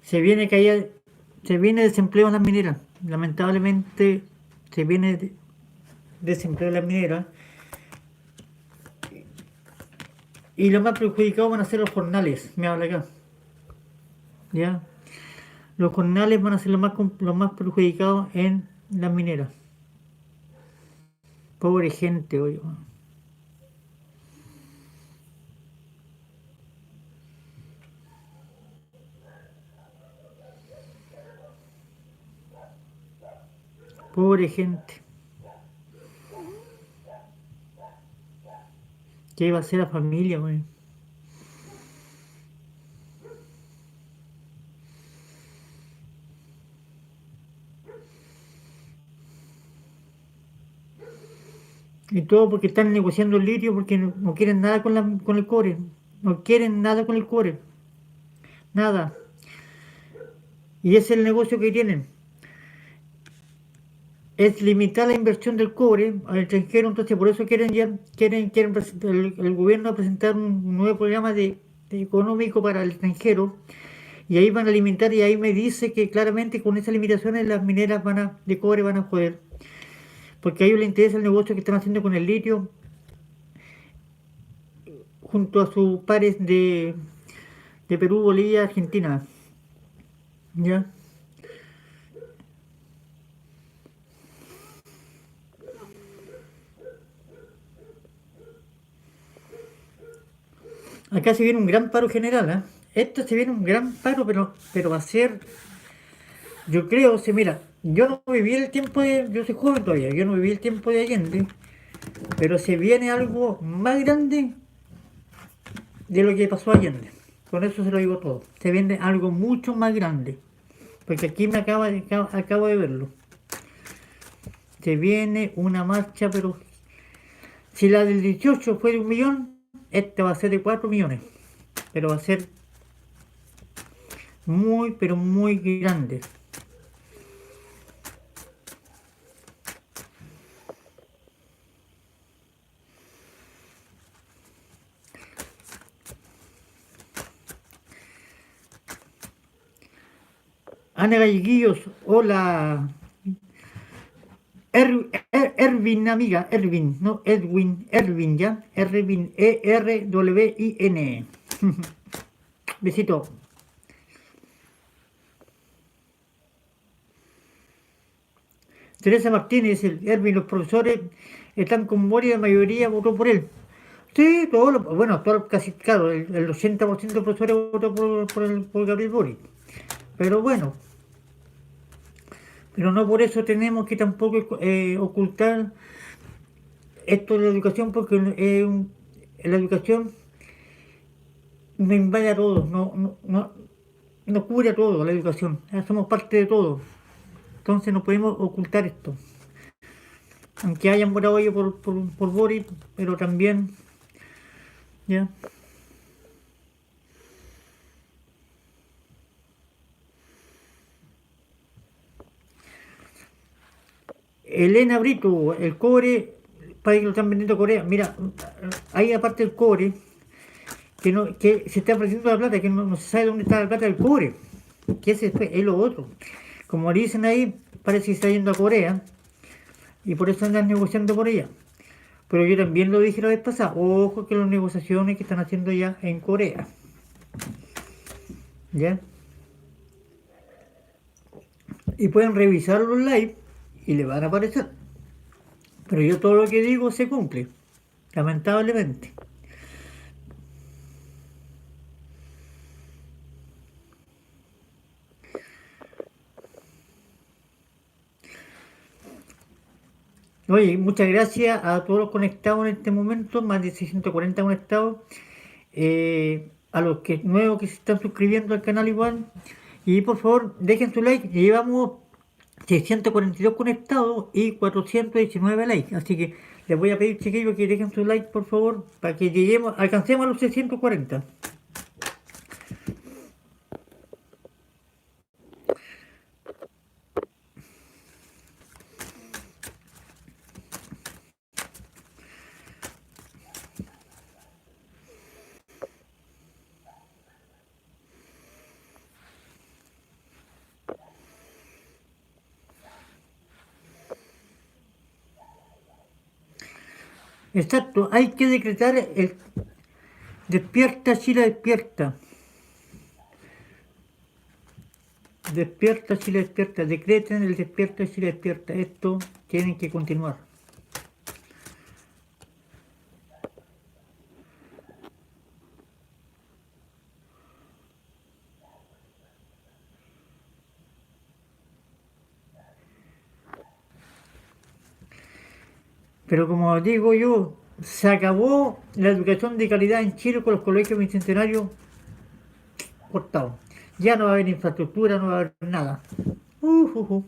Se viene desempleo en las mineras. Lamentablemente se viene desempleo en las mineras. Y los más perjudicados van a ser los jornales. Me habla acá. ¿Ya? Los jornales van a ser los más perjudicados en las mineras. Pobre gente, oye. Pobre gente. ¿Qué va a hacer la familia, güey? Y todo porque están negociando el litio porque no quieren nada con el cobre. No quieren nada con el cobre. Nada. Y ese es el negocio que tienen. Es limitar la inversión del cobre al extranjero, entonces por eso quieren el gobierno presentar un nuevo programa económico para el extranjero y ahí van a limitar y ahí me dice que claramente con esas limitaciones las mineras de cobre van a poder, porque a ellos les interesa el negocio que están haciendo con el litio junto a sus pares de Perú, Bolivia, Argentina. ¿Ya? Acá se viene un gran paro general, ¿eh? Esto se viene un gran paro, pero va a ser, yo creo, mira, yo no viví el tiempo yo soy joven todavía, yo no viví el tiempo de Allende, pero se viene algo más grande de lo que pasó Allende. Con eso se lo digo todo. Se viene algo mucho más grande, porque aquí acabo de verlo. Se viene una marcha, pero si la del 18 fue de 1 millón, esta va a ser de 4 millones, pero va a ser muy, pero muy grande. Ana Galleguillos, hola. Erwin, amiga, Erwin, no Edwin, Erwin, ¿ya? Erwin, ERWIN. Besito. Teresa Martínez, el Erwin, los profesores están con Mori, la mayoría votó por él. Sí, bueno, casi, claro, el 80% de los profesores votó por Gabriel Boric. Pero bueno, pero no por eso tenemos que tampoco ocultar esto de la educación, porque la educación no invade a todos, no cubre a todo la educación, somos parte de todo, entonces no podemos ocultar esto. Aunque hayan votado ellos por Boris, pero también, ¿ya? Elena Brito, el cobre, para que lo están vendiendo a Corea. Mira, hay aparte del cobre, que se está perdiendo la plata, que no se sabe dónde está la plata del cobre. Que ese es lo otro. Como dicen ahí, parece que está yendo a Corea y por eso andan negociando por ella. Pero yo también lo dije la vez pasada, ojo que las negociaciones que están haciendo ya en Corea. ¿Ya? Y pueden revisar los live y le van a aparecer. Pero yo todo lo que digo se cumple, lamentablemente. Oye, muchas gracias a todos los conectados en este momento, más de 640 conectados, a los nuevos que se están suscribiendo al canal igual, y por favor dejen su like, llevamos 642 conectados y 419 likes, así que les voy a pedir, chiquillos, que dejen su like por favor, para que alcancemos a los 640. Exacto, hay que decretar el despierta Chile, despierta. Despierta Chile, despierta. Decreten el despierta Chile, despierta. Esto tienen que continuar. Pero como digo yo, se acabó la educación de calidad en Chile con los colegios bicentenarios cortados. Ya no va a haber infraestructura, no va a haber nada. Uh, uh, uh.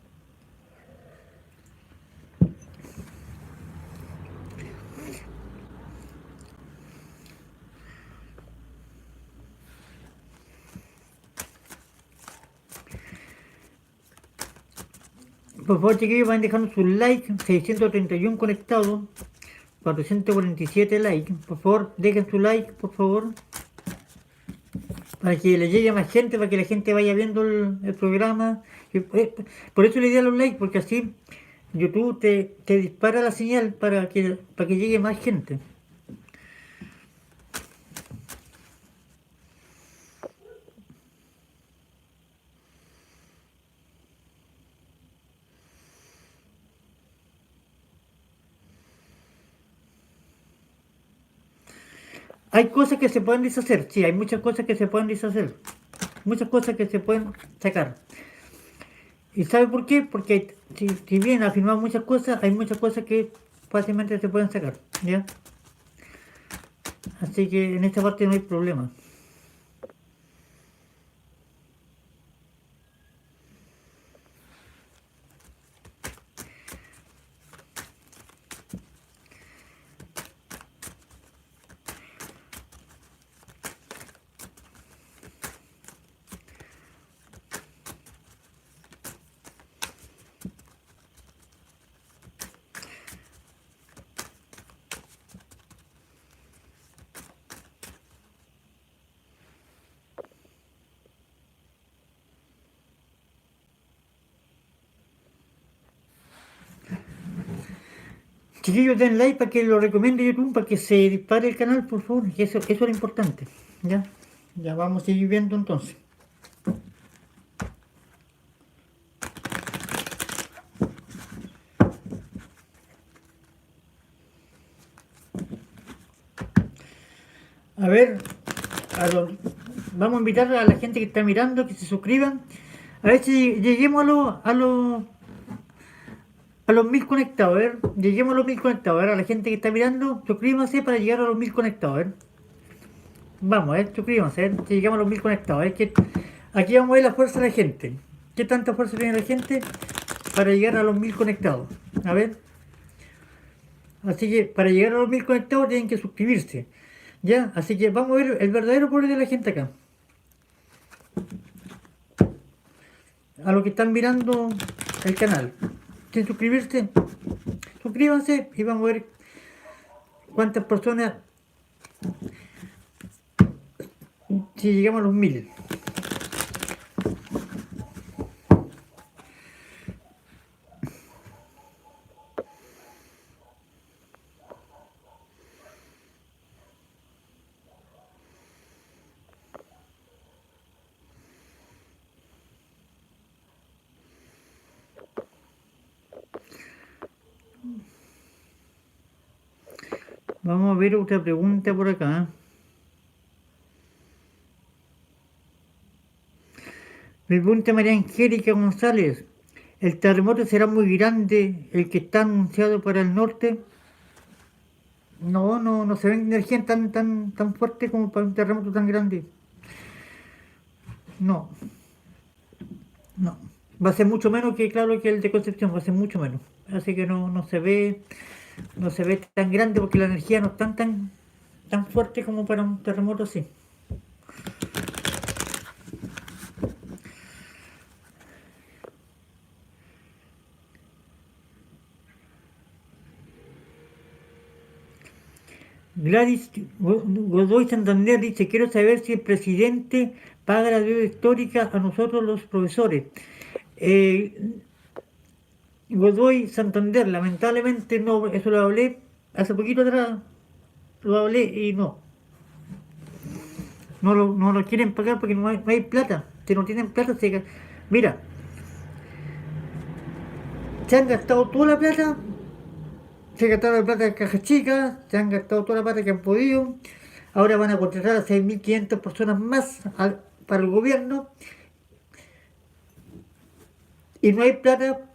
Por favor, chiquillos, vayan dejando sus likes. 631 conectados, 447 likes. Por favor, dejen su like, por favor. para que le llegue a más gente, para que la gente vaya viendo el programa. Por eso le di a los likes, porque así YouTube te dispara la señal para que llegue más gente. Hay cosas que se pueden deshacer, sí, hay muchas cosas que se pueden deshacer, muchas cosas que se pueden sacar. ¿Y sabe por qué? Porque si bien ha firmado muchas cosas, hay muchas cosas que fácilmente se pueden sacar, ¿ya? Así que en esta parte no hay problema. Chiquillos, den like para que lo recomiende YouTube, para que se dispare el canal, por favor, que eso es importante, ¿ya? Ya vamos a seguir viendo entonces. A ver, a vamos a invitar a la gente que está mirando que se suscriban. A ver si lleguemos a los 1000 conectados. A ver, lleguemos a los 1000 conectados. A ver, a la gente que está mirando, suscríbanse para llegar a los 1000 conectados. A ver, vamos, a ver, suscríbanse. A ver, si llegamos a los 1000 conectados. A ver, que aquí vamos a ver la fuerza de la gente. ¿Qué tanta fuerza tiene la gente para llegar a los 1000 conectados? A ver, así que para llegar a los 1000 conectados tienen que suscribirse. Ya, así que vamos a ver el verdadero poder de la gente acá. A los que están mirando el canal, sin suscribirse, suscríbanse y vamos a ver cuántas personas, si llegamos a los 1000. Vamos a ver otra pregunta por acá. Me pregunta María Angélica González. ¿El terremoto será muy grande el que está anunciado para el norte? No, no se ve energía tan fuerte como para un terremoto tan grande. No, no. Va a ser mucho menos que, claro, que el de Concepción, va a ser mucho menos. Así que no se ve tan grande porque la energía no es tan fuerte como para un terremoto así. Gladys Godoy Santander dice, quiero saber si el presidente paga la deuda histórica a nosotros los profesores. Eh, Godoy Santander, lamentablemente no, eso lo hablé hace poquito atrás, lo hablé y no lo quieren pagar porque no hay plata. Si no tienen plata, mira, se han gastado toda la plata, se gastaron la plata de caja chica, se han gastado toda la plata que han podido. Ahora van a contratar a 6.500 personas más para el gobierno y no hay plata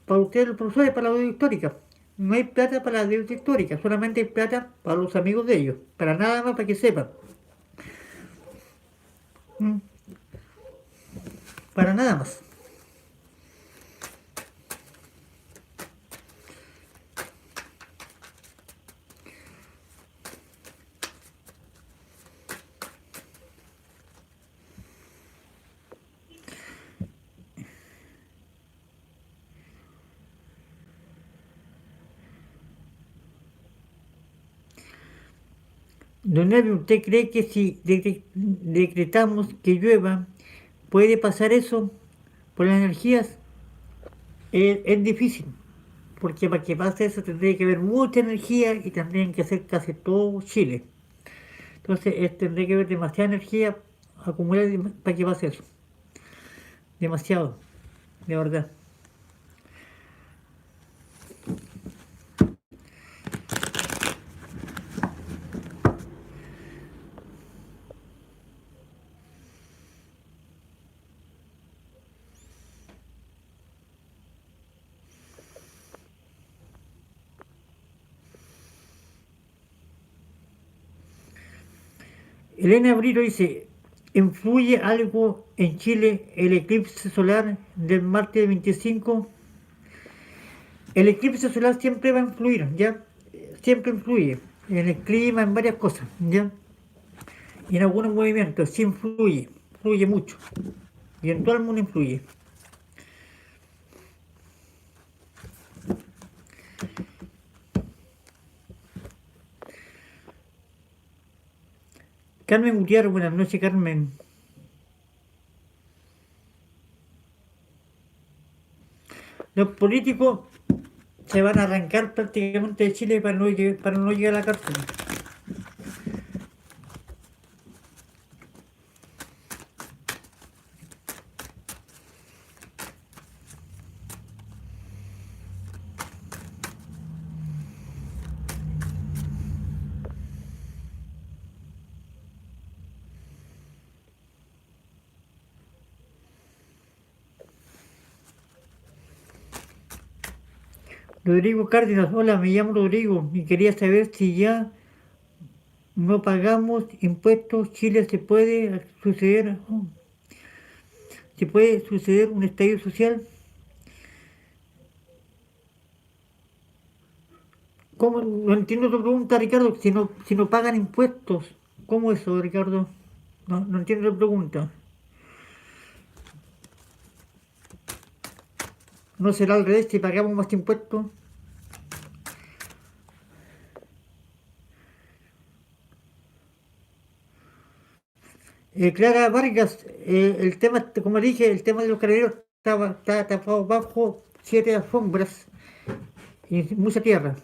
para ustedes los profesores para la deuda histórica. No hay plata para la deuda histórica, solamente hay plata para los amigos de ellos, para nada más para que sepan. ¿Mm? Para nada más. Don Elvio, ¿usted cree que si decretamos que llueva, puede pasar eso por las energías? Es difícil, porque para que pase eso tendría que haber mucha energía y tendrían que ser casi todo Chile. Entonces tendría que haber demasiada energía acumulada para que pase eso. Demasiado, de verdad. Elena Brito dice, ¿influye algo en Chile el eclipse solar del martes 25? El eclipse solar siempre va a influir, ¿ya? Siempre influye en el clima, en varias cosas, ¿ya? Y en algunos movimientos sí influye, influye mucho. Y en todo el mundo influye. Carmen Gutiérrez, buenas noches, Carmen. Los políticos se van a arrancar prácticamente de Chile para no llegar a la cárcel. Rodrigo Cárdenas, hola, me llamo Rodrigo y quería saber si ya no pagamos impuestos, Chile se puede suceder un estallido social. ¿Cómo? No entiendo tu pregunta, Ricardo, si no pagan impuestos. ¿Cómo eso, Ricardo? No, no entiendo la pregunta. ¿No será al revés si pagamos más impuestos? Clara Vargas, el tema, como dije, el tema de los carabineros está tapado bajo 7 alfombras y mucha tierra.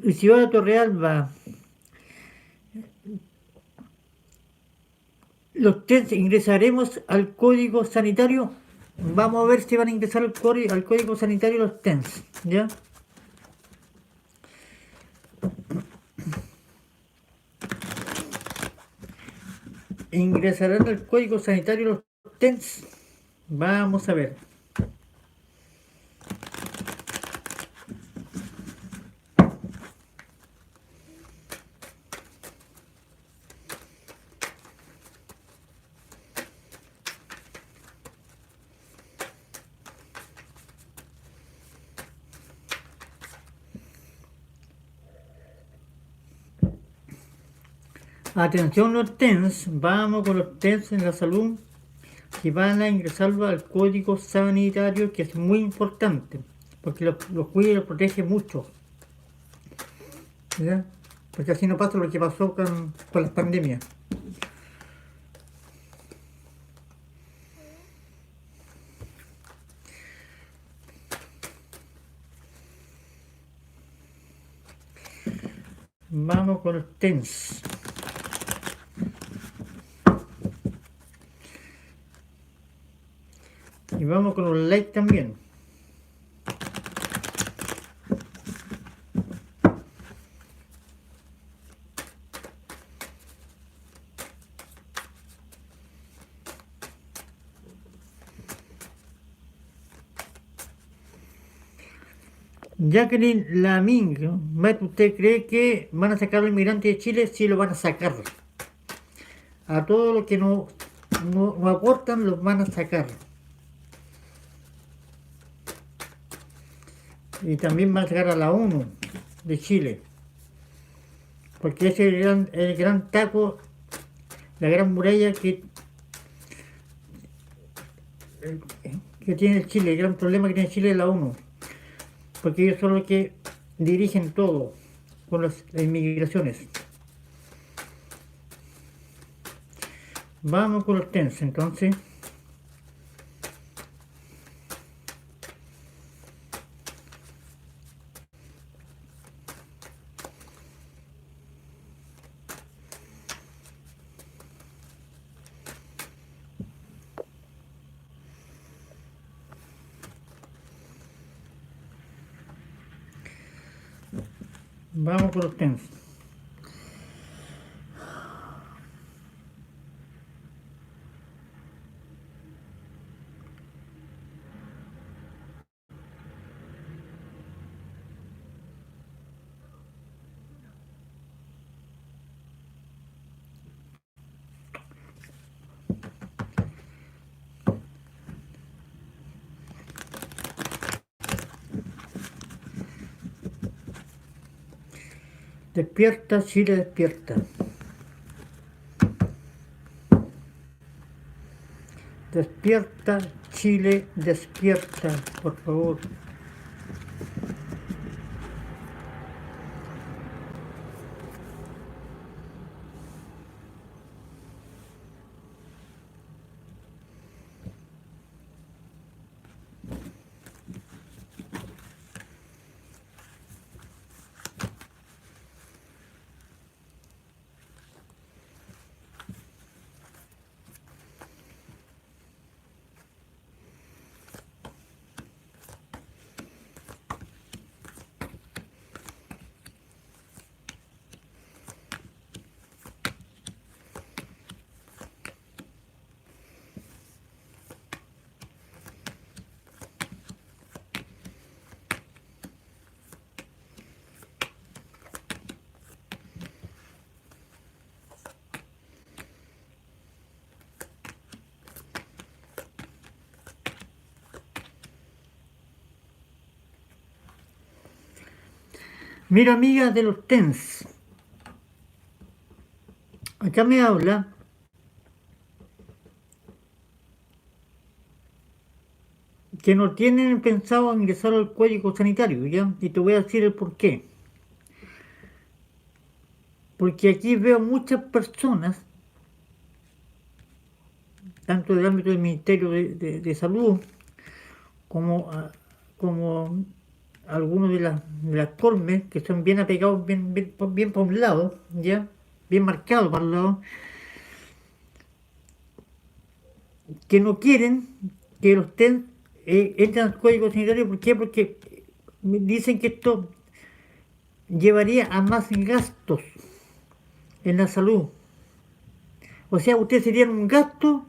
Y si va a Torrealba, los test ingresaremos al código sanitario. Vamos a ver si van a ingresar al código sanitario los TENS, ¿ya? Ingresarán al código sanitario los TENS. Vamos a ver. Atención los TENS, vamos con los TENS en la salud que van a ingresarlo al código sanitario, que es muy importante, porque los cuida y los protege mucho, ¿ya? Porque así no pasa lo que pasó con las pandemias. Vamos con los TENS. Y vamos con los likes también. Jacqueline Laming, Matt, ¿usted cree que van a sacar a los inmigrantes de Chile? Sí, lo van a sacar. A todos los que no aportan los van a sacar. Y también van a sacar a la ONU de Chile. Porque ese es el gran taco, la gran muralla que tiene Chile, el gran problema que tiene Chile es la ONU. Porque ellos son los que dirigen todo con las inmigraciones. Vamos con los TENS entonces. Vamos con los TENS. Despierta, Chile, despierta. Despierta, Chile, despierta, por favor. Mira, amiga de los TENS, acá me habla que no tienen pensado ingresar al código sanitario, ¿ya? Y te voy a decir el por qué. Porque aquí veo muchas personas, tanto del ámbito del Ministerio de Salud, como, como algunos de las colmes, que son bien apegados, bien para un lado, ¿ya? Bien marcados para un lado, que no quieren que los TEN entren al código sanitario. ¿Por qué? Porque dicen que esto llevaría a más gastos en la salud. O sea, ustedes serían un gasto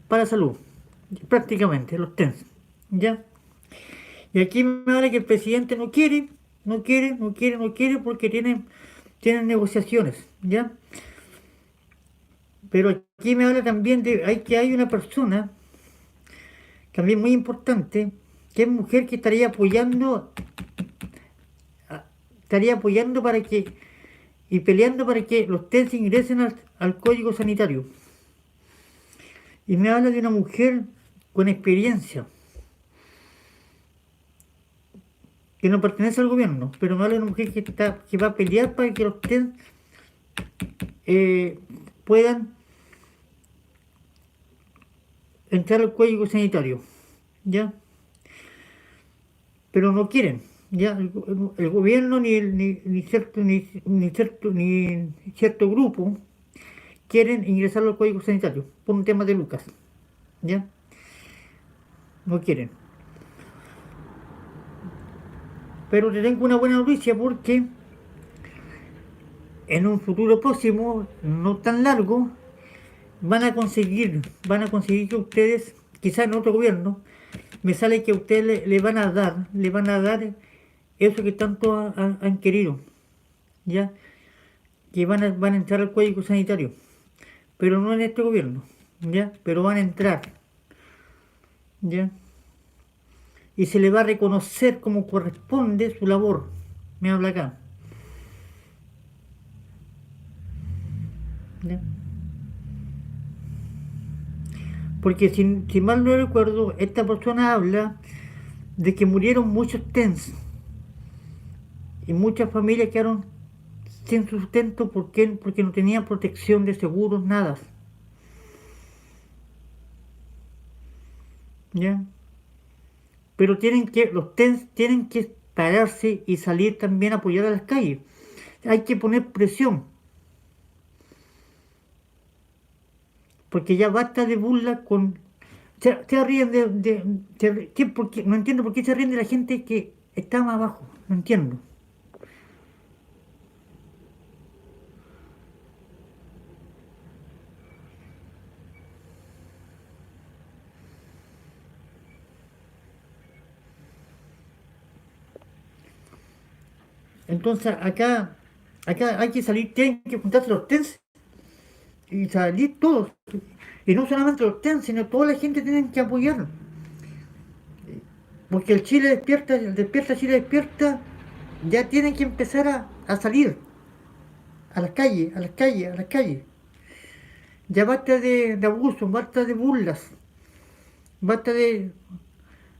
para la salud, prácticamente, los TENS, ¿ya? Y aquí me habla que el presidente no quiere porque tienen negociaciones, ¿ya? Pero aquí me habla también que hay una persona, también muy importante, que es mujer, que estaría apoyando para que y peleando para que los TENS ingresen al código sanitario. Y me habla de una mujer con experiencia, que no pertenece al gobierno, pero me habla de una mujer que va a pelear para que los TENS puedan entrar al código sanitario, ¿ya? Pero no quieren, ¿ya? El gobierno ni cierto grupo quieren ingresar al código sanitario por un tema de lucas, ¿ya? No quieren. Pero te tengo una buena noticia, porque en un futuro próximo, no tan largo, van a conseguir que ustedes, quizás en otro gobierno, me sale que a ustedes le van a dar eso que tanto han querido, ¿ya? Que van a entrar al código sanitario, pero no en este gobierno, ¿ya? Pero van a entrar, ¿ya? Y se le va a reconocer como corresponde su labor. Me habla acá, ¿ya? Porque si mal no recuerdo, esta persona habla de que murieron muchos TENS y muchas familias quedaron sin sustento. ¿Por qué? Porque no tenían protección de seguros, nada, ¿ya? Pero los TENS tienen que pararse y salir también a apoyar a las calles. Hay que poner presión, porque ya basta de burla con... Se ríen no entiendo por qué se ríen de la gente que está más abajo, no entiendo. Entonces acá hay que salir, tienen que juntarse los TENS y salir todos. Y no solamente los TENS, sino toda la gente tiene que apoyar. Porque el Chile despierta, el despierta Chile despierta, ya tienen que empezar a salir a las calles, a las calles, a las calles. Ya basta de abusos, basta de burlas, basta de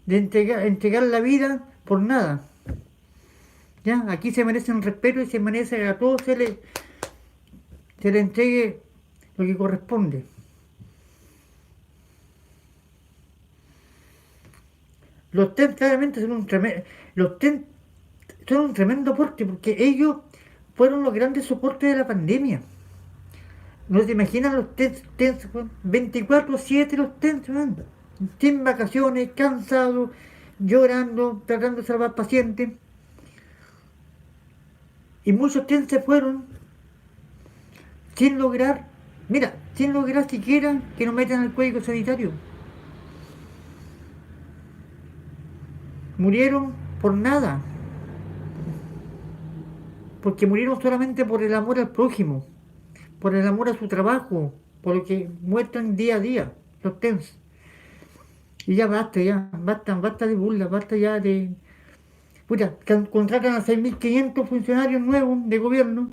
entregar la vida por nada. ¿Ya? Aquí se merecen respeto y se merece a todos se le entregue lo que corresponde. Los TEN claramente son un tremendo aporte porque ellos fueron los grandes soportes de la pandemia. No se imaginan los TENS 24/7 los TENS, sin vacaciones, cansados, llorando, tratando de salvar pacientes. Y muchos TENS se fueron sin lograr, mira, sin lograr siquiera que nos metan al código sanitario. Murieron por nada, porque murieron solamente por el amor al prójimo, por el amor a su trabajo, por lo que muestran día a día los TENS. Y ya, basta de burla, basta ya de... Puta, contratan a 6.500 funcionarios nuevos de gobierno,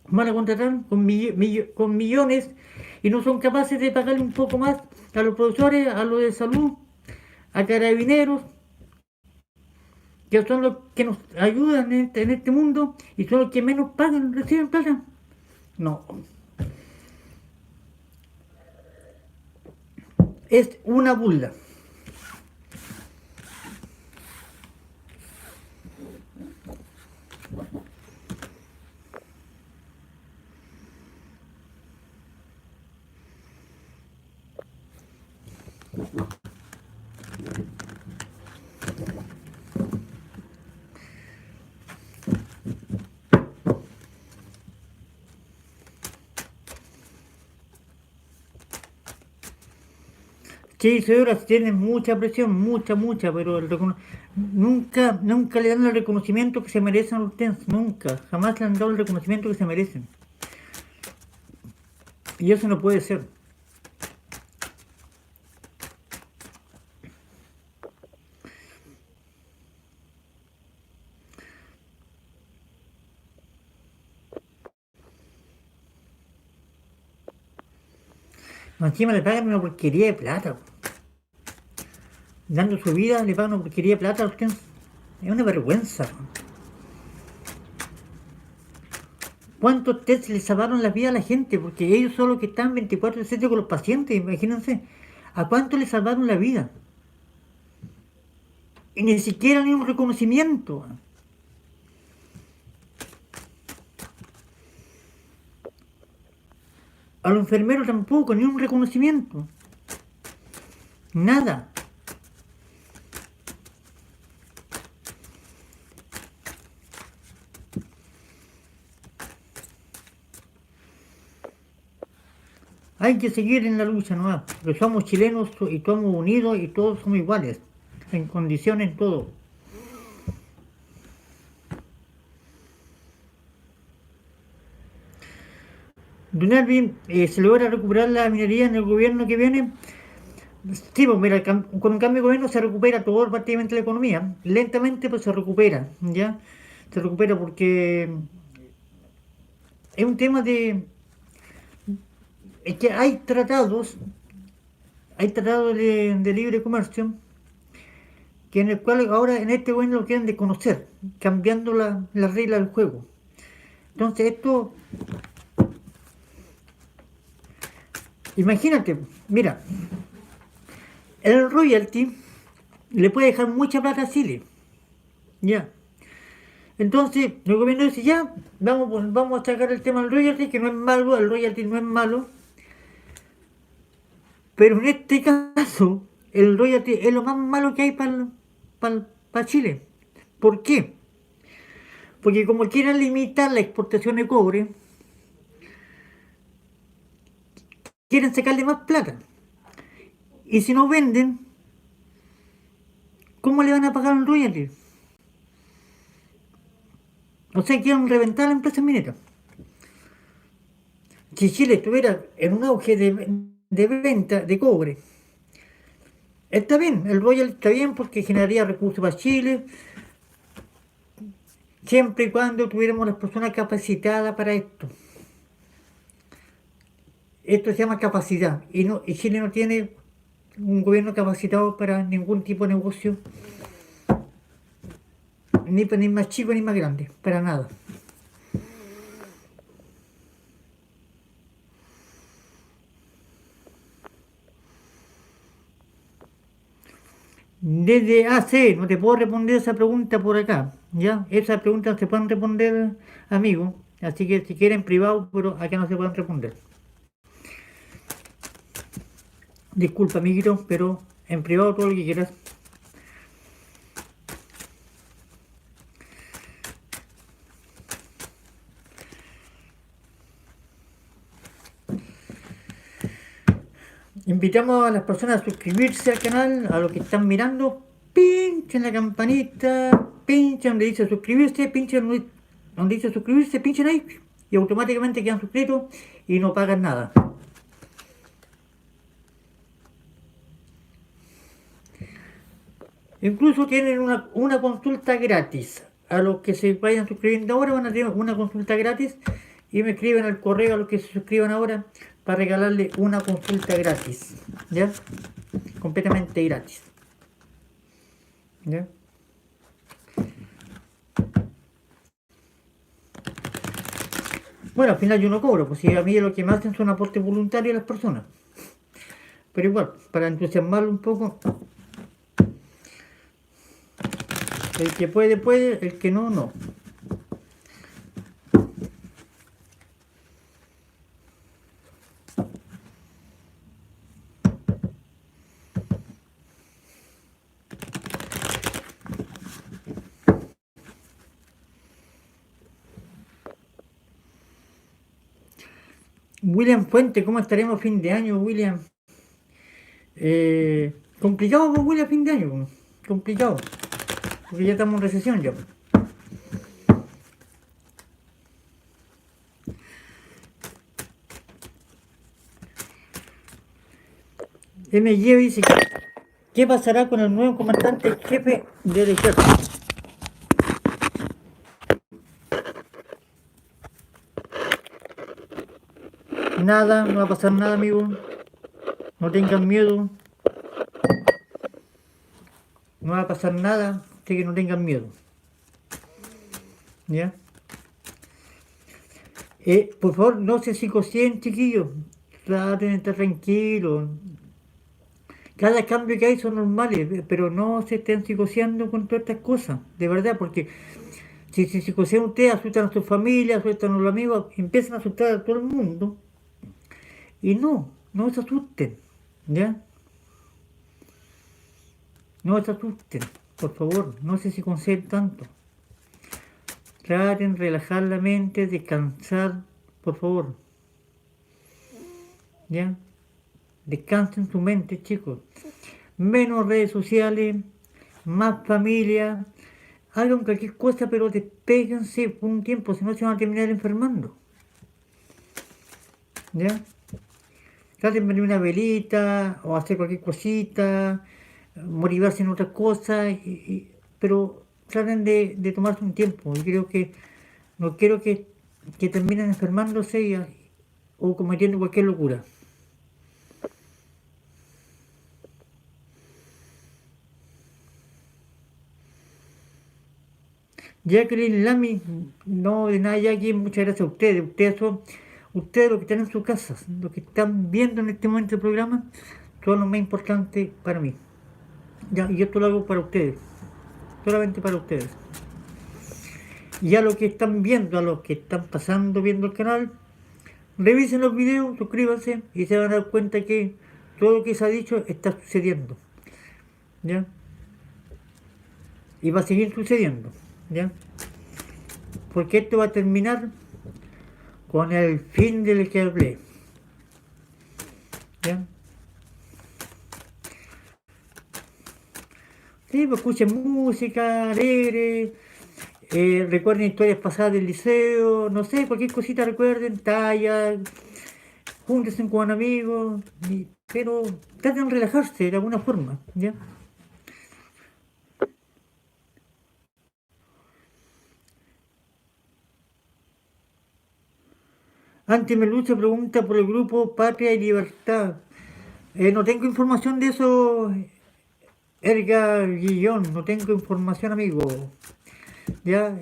van a contratar con millones y no son capaces de pagarle un poco más a los profesores, a los de salud, a carabineros, que son los que nos ayudan en este mundo y son los que menos pagan, reciben plata. No, es una burla. Sí, señoras, tienen mucha presión, mucha, pero nunca le dan el reconocimiento que se merecen a los TENS, nunca, jamás le han dado el reconocimiento que se merecen. Y eso no puede ser. Encima le pagan una porquería de plata. Dando su vida le pagan una porquería de plata a los TENS. Es una vergüenza. ¿Cuántos test le salvaron la vida a la gente? Porque ellos son los que están 24/7 con los pacientes, imagínense. ¿A cuánto le salvaron la vida? Y ni siquiera ni un reconocimiento. A los enfermeros tampoco, ni un reconocimiento. Nada. Hay que seguir en la lucha, ¿no? Porque somos chilenos y somos unidos y todos somos iguales. En condiciones, en todo. Don Alvin, ¿se logra recuperar la minería en el gobierno que viene? Sí, pues mira, con un cambio de gobierno se recupera todo prácticamente la economía. Lentamente, pues se recupera, ¿ya? Se recupera porque es un tema de... Es que hay tratados de libre comercio que en el cual ahora en este gobierno lo quieren desconocer, cambiando las reglas del juego. Entonces esto, imagínate, mira, el royalty le puede dejar mucha plata a Chile, ya. Entonces el gobierno dice, ya, vamos a sacar el tema del royalty, que no es malo, el royalty no es malo, pero en este caso el royalty es lo más malo que hay para Chile. ¿Por qué? Porque como quieren limitar la exportación de cobre, quieren sacarle más plata. Y si no venden, ¿cómo le van a pagar un royalty? O sea, quieren reventar la empresa minera. Si Chile estuviera en un auge de venta de cobre, está bien, el royalty está bien porque generaría recursos para Chile, siempre y cuando tuviéramos las personas capacitadas para esto. Esto se llama capacidad y Chile no tiene un gobierno capacitado para ningún tipo de negocio, ni más chico ni más grande, para nada. Desde AC, no te puedo responder esa pregunta por acá, ¿ya? Esas preguntas se pueden responder, amigo, así que si quieren privado, pero acá no se pueden responder. Disculpa, amiguito, pero en privado todo lo que quieras. Invitamos a las personas a suscribirse al canal, a los que están mirando, pinchen la campanita, pinchen donde dice suscribirse, pinchen donde dice suscribirse, pinchen ahí y automáticamente quedan suscritos y no pagan nada. Incluso tienen una consulta gratis. A los que se vayan suscribiendo ahora van a tener una consulta gratis y me escriben al correo a los que se suscriban ahora para regalarle una consulta gratis. ¿Ya? Completamente gratis. ¿Ya? Bueno, al final yo no cobro, pues si a mí lo que me hacen son aportes voluntarios a las personas. Pero igual, para entusiasmarlo un poco, el que puede, puede, el que no, no. William Fuente, ¿cómo estaremos a fin de año, William? Complicado, pues, William, a fin de año. Pues. Complicado. Porque ya estamos en recesión ya. MG dice, ¿qué pasará con el nuevo comandante jefe del ejército? Nada, no va a pasar nada, amigo. No tengan miedo. No va a pasar nada, así que no tengan miedo. ¿Ya? Por favor, no se psicocien, chiquillos. Traten de estar tranquilos. Cada cambio que hay son normales, pero no se estén psicoseando con todas estas cosas, de verdad, porque si se psicosean ustedes, asustan a su familia, asustan a los amigos, empiezan a asustar a todo el mundo. Y no se asusten, ¿ya? No se asusten, por favor, no se psicoseen tanto. Traten de relajar la mente, descansar, por favor. ¿Ya? Descansen su mente, chicos. Menos redes sociales, más familia. Hagan cualquier cosa, pero despéguense por un tiempo, si no se van a terminar enfermando. ¿ya? Traten de prender una velita o hacer cualquier cosita, motivarse en otras cosas, pero traten de tomarse un tiempo. Yo creo que no quiero que terminen enfermándose o cometiendo cualquier locura. Jacqueline Lamy, no, de nada, Jackie, muchas gracias a ustedes. Ustedes los que están en sus casas, los que están viendo en este momento el programa, son lo más importante para mí. Ya, y esto lo hago para ustedes, solamente para ustedes. Y a los que están viendo, a los que están pasando viendo el canal, revisen los videos, suscríbanse y se van a dar cuenta que todo lo que se ha dicho está sucediendo. ¿Ya? Y va a seguir sucediendo. ¿Ya? Porque esto va a terminar con el fin del que hablé. ¿Ya? Sí, pues escuchen música alegre, recuerden historias pasadas del liceo, no sé, cualquier cosita recuerden, talla, júntense con amigos, pero traten de relajarse de alguna forma, ¿ya? Antes Melucha pregunta por el grupo Patria y Libertad. No tengo información de eso, Erga Guillón, no tengo información, amigo. ¿Ya?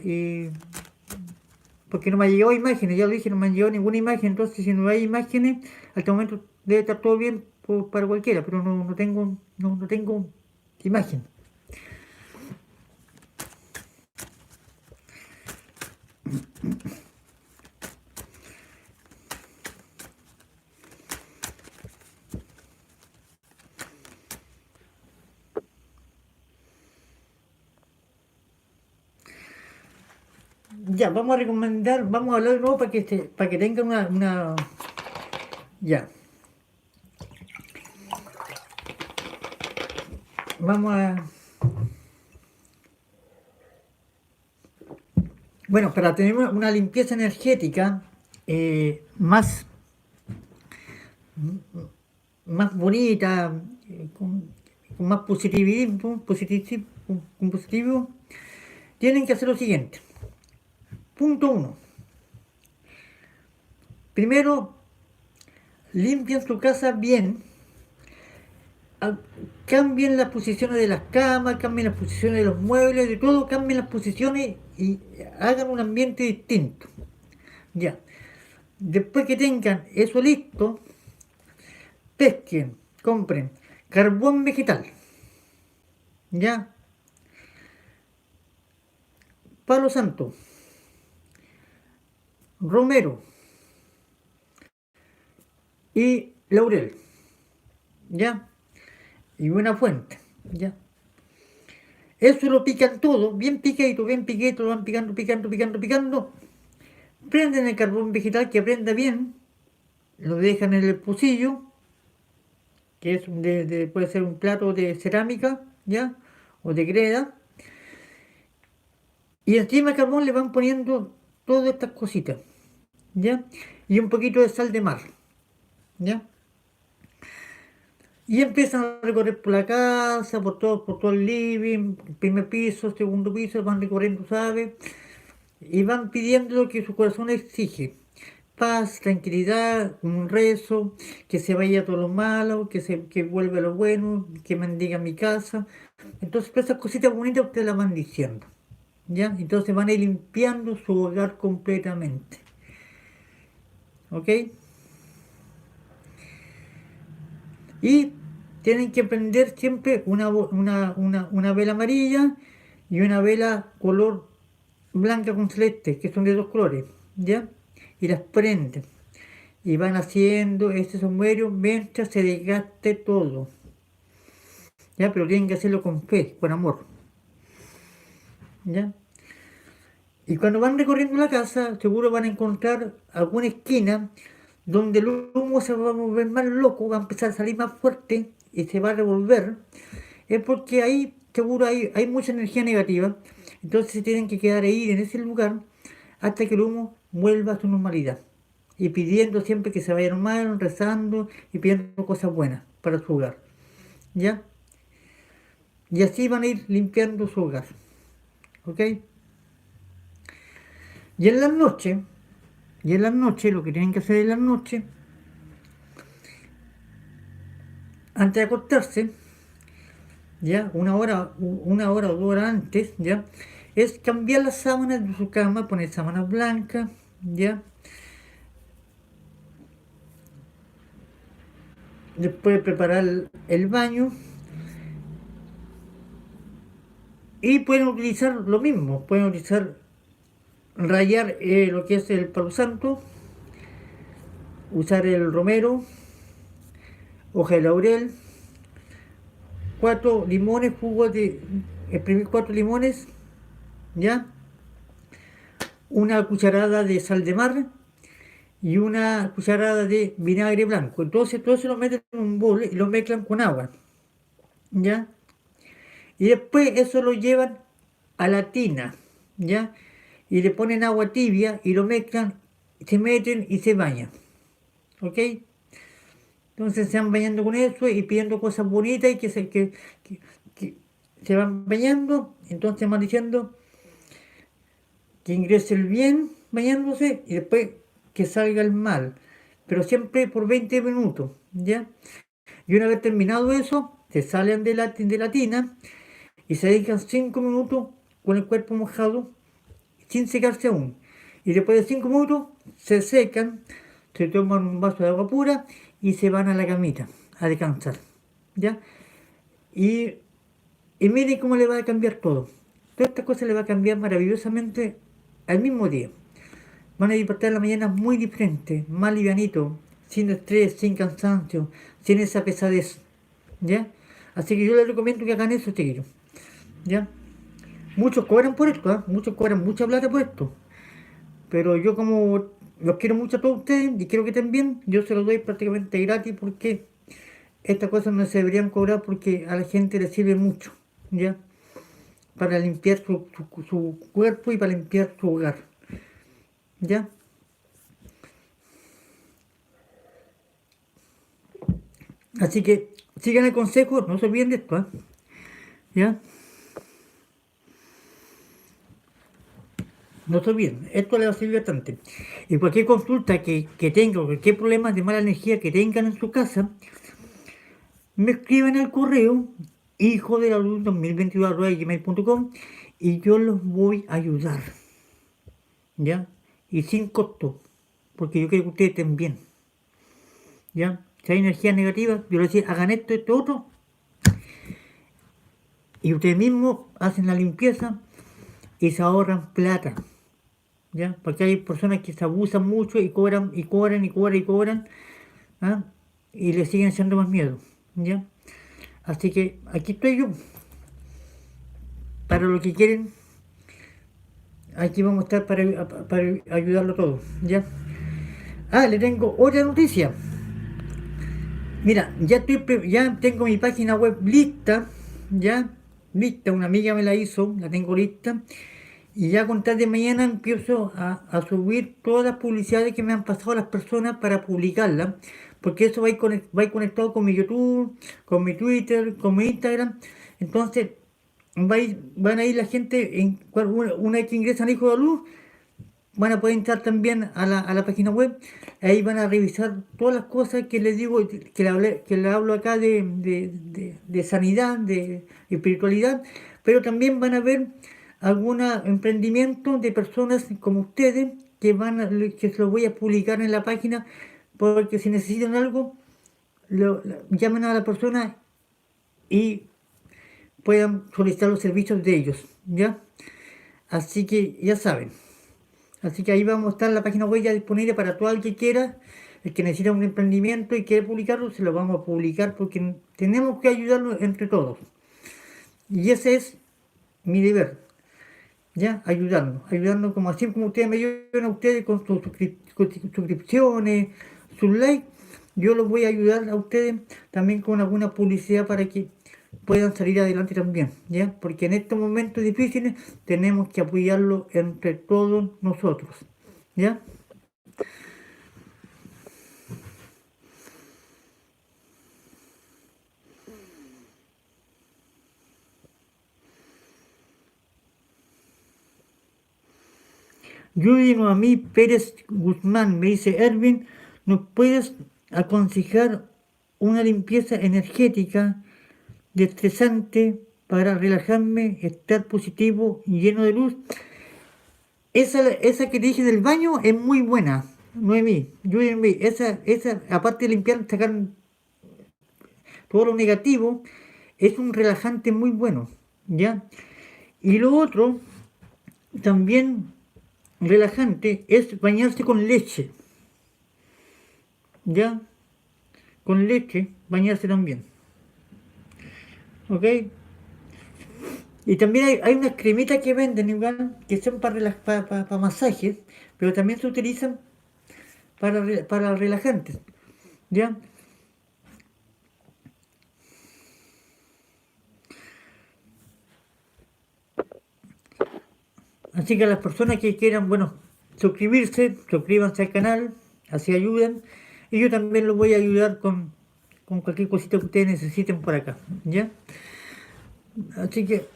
Porque no me han llegado imágenes, ya lo dije, no me han llegado ninguna imagen, entonces si no hay imágenes, hasta el momento debe estar todo bien para cualquiera, pero no tengo imagen. Ya, vamos a recomendar, vamos a hablar de nuevo para que tengan ya, vamos a, bueno, para tener una limpieza energética más, más bonita, con más con positivo, tienen que hacer lo siguiente. Punto uno. Primero, limpian su casa bien, cambien las posiciones de las camas, cambien las posiciones de los muebles, de todo, cambien las posiciones y hagan un ambiente distinto. Ya. Después que tengan eso listo, pesquen, compren carbón vegetal, ya, palo santo, romero y laurel, ya, y una fuente, ya. Eso lo pican todo, bien picadito, lo van picando, picando. Prenden el carbón vegetal que prenda bien, lo dejan en el pocillo, que es puede ser un plato de cerámica, ¿ya? O de greda. Y encima del carbón le van poniendo todas estas cositas, ¿ya? Y un poquito de sal de mar, ¿ya? Y empiezan a recorrer por la casa, por todo el living, primer piso, segundo piso, van recorriendo, ¿sabes? Y van pidiendo lo que su corazón exige. Paz, tranquilidad, un rezo, que se vaya todo lo malo, que vuelva lo bueno, que bendiga mi casa. Entonces, todas esas cositas bonitas ustedes las van diciendo, ¿ya? Entonces van a ir limpiando su hogar completamente, ¿ok? Y tienen que prender siempre una vela amarilla y una vela color blanca con celeste, que son de dos colores, ¿ya? Y las prenden. Y van haciendo este sombrero mientras se desgaste todo, ¿ya? Pero tienen que hacerlo con fe, con amor, ¿ya? Y cuando van recorriendo la casa, seguro van a encontrar alguna esquina donde el humo se va a volver más loco, va a empezar a salir más fuerte y se va a revolver. Es porque ahí seguro hay mucha energía negativa. Entonces se tienen que quedar ahí en ese lugar hasta que el humo vuelva a su normalidad. y pidiendo siempre que se vayan mal, rezando y pidiendo cosas buenas para su hogar, ¿ya? Y así van a ir limpiando su hogar, ¿ok? Y en las noches, lo que tienen que hacer en las noches, antes de acostarse, ya, una hora o 2 horas antes, ya, es cambiar las sábanas de su cama, poner sábanas blancas, ya. Después preparar el baño y pueden utilizar lo mismo, pueden utilizar rayar lo que es el palo santo, usar el romero, hoja de laurel, 4 limones, exprimir 4 limones, ya, una cucharada de sal de mar y una cucharada de vinagre blanco. Entonces todo eso lo meten en un bol y lo mezclan con agua, ya, y después eso lo llevan a la tina, ya, y le ponen agua tibia y lo mezclan, se meten y se bañan, ¿ok? Entonces se van bañando con eso y pidiendo cosas bonitas y que se van bañando, entonces van diciendo que ingrese el bien bañándose y después que salga el mal, pero siempre por 20 minutos, ¿ya? Y una vez terminado eso, se salen de la tina y se dejan 5 minutos con el cuerpo mojado sin secarse aún. Y después de 5 minutos se secan, se toman un vaso de agua pura y se van a la camita a descansar, ¿ya? Y, y miren cómo le va a cambiar todo. Toda esta cosa le va a cambiar maravillosamente al mismo día. Van a despertar en la mañana muy diferente, más livianito, sin estrés, sin cansancio, sin esa pesadez, ¿ya? Así que yo les recomiendo que hagan eso, chiquillos, ¿ya? Muchos cobran por esto, ¿eh? Muchos cobran mucha plata por esto. Pero yo como los quiero mucho a todos ustedes y quiero que estén bien, yo se los doy prácticamente gratis porque estas cosas no se deberían cobrar porque a la gente le sirve mucho, ¿ya? Para limpiar su cuerpo y para limpiar su hogar, ¿ya? Así que sigan el consejo, no se olviden de esto, ¿eh? ¿Ya? No se olviden, esto les va a servir bastante. Y cualquier consulta que tengan, cualquier problema de mala energía que tengan en su casa, me escriben al correo hijo de la luz 2022@gmail.com y yo los voy a ayudar, ¿ya? Y sin costo, porque yo quiero que ustedes estén bien, ¿ya? Si hay energía negativa, yo les decía, hagan esto, esto, otro, y ustedes mismos hacen la limpieza y se ahorran plata, ¿ya? Porque hay personas que se abusan mucho y cobran, y cobran, y cobran, y cobran, ¿ah? Y le siguen echando más miedo, ¿ya? Así que aquí estoy yo, para lo que quieren. Aquí vamos a estar para ayudarlo todo, ¿ya? Ah, le tengo otra noticia. Mira, ya tengo mi página web lista, ya, lista, una amiga me la hizo, la tengo lista, y ya con tal de mañana empiezo a subir todas las publicidades que me han pasado las personas para publicarlas, porque eso va a ir conectado con mi YouTube, con mi Twitter, con mi Instagram, entonces van a ir la gente, una vez que ingresan Hijo de la Luz, van a poder entrar también a la página web, ahí van a revisar todas las cosas que les digo, que le hablo acá de sanidad, de espiritualidad, pero también van a ver algunos emprendimientos de personas como ustedes que se los voy a publicar en la página, porque si necesitan algo, llamen a la persona y puedan solicitar los servicios de ellos, ¿ya? Así que ya saben. Así que ahí vamos a estar la página web ya disponible para todo el que quiera, el que necesita un emprendimiento y quiere publicarlo, se lo vamos a publicar porque tenemos que ayudarnos entre todos. Y ese es mi deber, ¿ya? Ayudarnos como así como ustedes me ayudan a ustedes con sus suscripciones, sus likes, yo los voy a ayudar a ustedes también con alguna publicidad para que puedan salir adelante también, ¿ya? Porque en estos momentos difíciles tenemos que apoyarlo entre todos nosotros, ¿ya? Judy Noamí Pérez Guzmán me dice, Erwin, ¿nos puedes aconsejar una limpieza energética desestresante para relajarme, estar positivo y lleno de luz? Esa que te dije del baño es muy buena, Noemí. Judy, esa, aparte de limpiar, sacar todo lo negativo, es un relajante muy bueno, ¿ya? Y lo otro, también relajante, es bañarse con leche, ¿ya? Con leche, bañarse también, ¿ok? Y también hay unas cremitas que venden igual, que son para masajes, pero también se utilizan para relajantes, ¿ya? Así que a las personas que quieran, bueno, suscríbanse al canal, así ayudan. Y yo también los voy a ayudar con cualquier cosita que ustedes necesiten por acá, ¿ya? Así que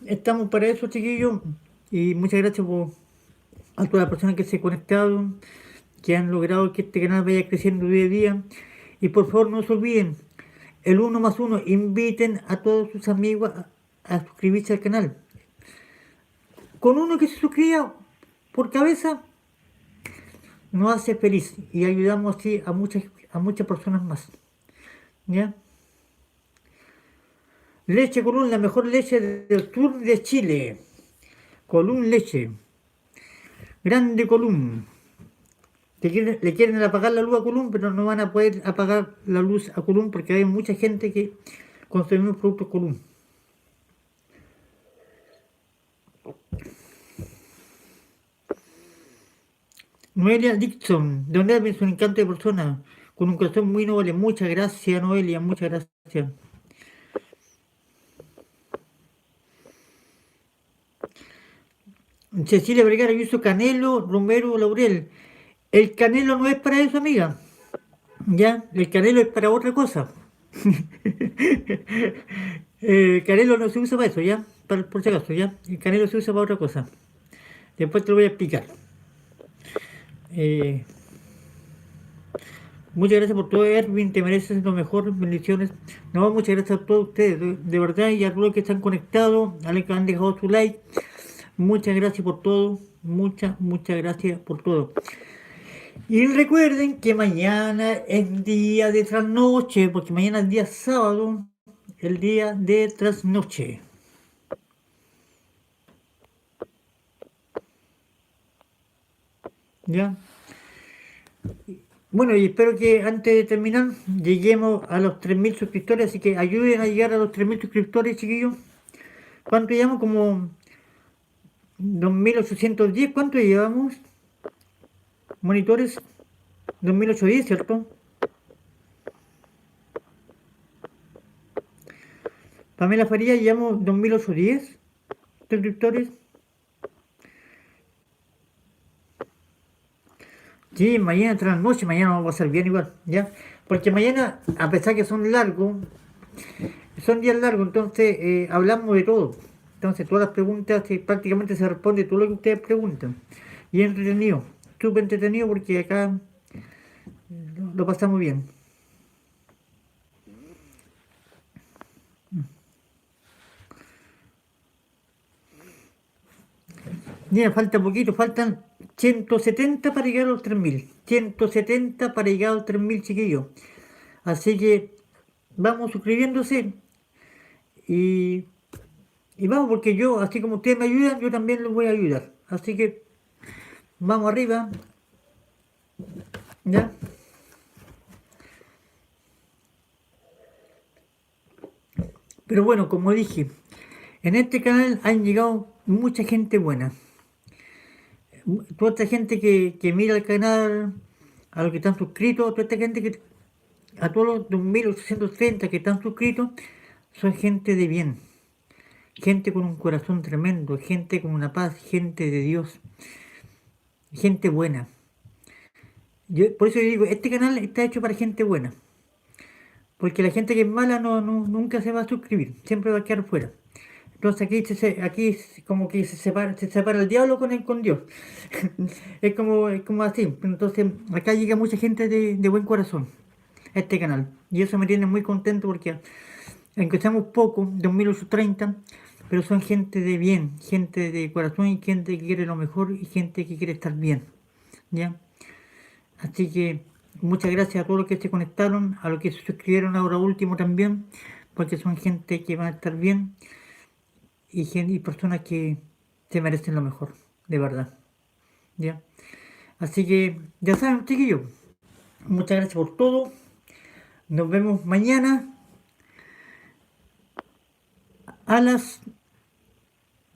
estamos para eso, chiquillos. Y muchas gracias a todas las personas que se conectaron, que han logrado que este canal vaya creciendo día a día. Y por favor no se olviden, el uno más uno, inviten a todos sus amigos a suscribirse al canal. Con uno que se suscriba por cabeza, nos hace feliz y ayudamos así a muchas personas más. ¿Ya? Leche Colún, la mejor leche del sur de Chile. Colún Leche. Grande Colún. Le quieren apagar la luz a Colún, pero no van a poder apagar la luz a Colún porque hay mucha gente que consumimos productos Colún. Noelia Dixon, de donde es un encanto de persona, con un corazón muy noble. Muchas gracias, Noelia, muchas gracias. Cecilia Vergara, yo uso canelo, romero, laurel. El canelo no es para eso, amiga. Ya, el canelo es para otra cosa. El canelo no se usa para eso, ya, por si acaso, ya. El canelo se usa para otra cosa. Después te lo voy a explicar. Eh, Muchas gracias por todo, Erwin, te mereces lo mejor, bendiciones. No, muchas gracias a todos ustedes, de verdad, y a todos los que están conectados, a los que han dejado su like. Muchas gracias por todo, muchas gracias por todo. Y recuerden que mañana es día de trasnoche, porque mañana es día sábado, el día de trasnoche. ¿Ya? Bueno, y espero que antes de terminar lleguemos a los 3.000 suscriptores, así que ayuden a llegar a los 3.000 suscriptores, chiquillos. ¿Cuánto llevamos? Como 2.810. ¿Cuánto llevamos? Monitores. 2.810, ¿cierto? Pamela Faría, llevamos 2.810 suscriptores. Sí, mañana tras noche, mañana vamos a pasar bien igual, ¿ya? Porque mañana, a pesar que son largos, son días largos, entonces hablamos de todo. Entonces todas las preguntas prácticamente se responde todo lo que ustedes preguntan. Y es entretenido, súper entretenido porque acá lo pasamos bien. Mira, falta poquito, faltan 170 para llegar a los 3.000. 170 para llegar a los 3.000, chiquillos. Así que vamos suscribiéndose y, y vamos, porque yo, así como ustedes me ayudan, yo también los voy a ayudar. Así que vamos arriba, ¿ya? Pero bueno, como dije, en este canal han llegado mucha gente buena. Toda esta gente que mira el canal, a los que están suscritos, toda esta gente a todos los 2.830 que están suscritos, son gente de bien. Gente con un corazón tremendo, gente con una paz, gente de Dios, gente buena. Por eso yo digo, este canal está hecho para gente buena. Porque la gente que es mala nunca se va a suscribir, siempre va a quedar fuera. Entonces aquí como que se separa el diablo con Dios. Es como así. Entonces acá llega mucha gente de buen corazón a este canal. Y eso me tiene muy contento porque aunque seamos pocos, 2830, pero son gente de bien, gente de corazón y gente que quiere lo mejor y gente que quiere estar bien. ¿Ya? Así que muchas gracias a todos los que se conectaron, a los que se suscribieron ahora último también, porque son gente que van a estar bien y personas que se merecen lo mejor, de verdad. ¿Ya? Así que ya saben, chiquillos, muchas gracias por todo. Nos vemos mañana a las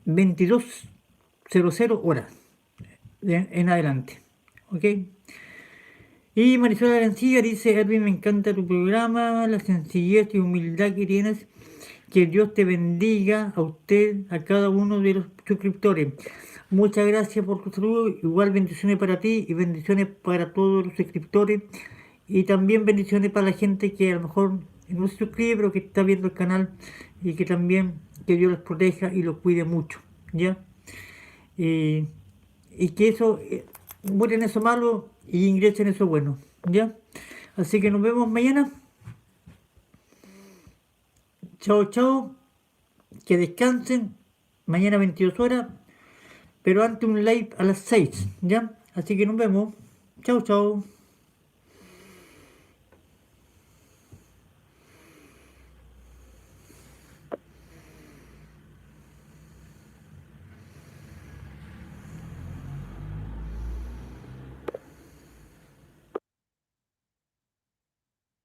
22:00 horas en adelante. ¿Ok? Y Marisol Arancilla dice: Erwin, me encanta tu programa, la sencillez y humildad que tienes. Que Dios te bendiga a usted, a cada uno de los suscriptores. Muchas gracias por tu saludo. Igual bendiciones para ti y bendiciones para todos los suscriptores. Y también bendiciones para la gente que a lo mejor no se suscribe, pero que está viendo el canal. Y que también que Dios los proteja y los cuide mucho. ¿Ya? Y, y que eso, mueren eso malo y ingresen eso bueno. ¿Ya? Así que nos vemos mañana. Chao, chao. Que descansen. Mañana 22 horas. Pero antes un live a las 6, ¿ya? Así que nos vemos. Chao, chao.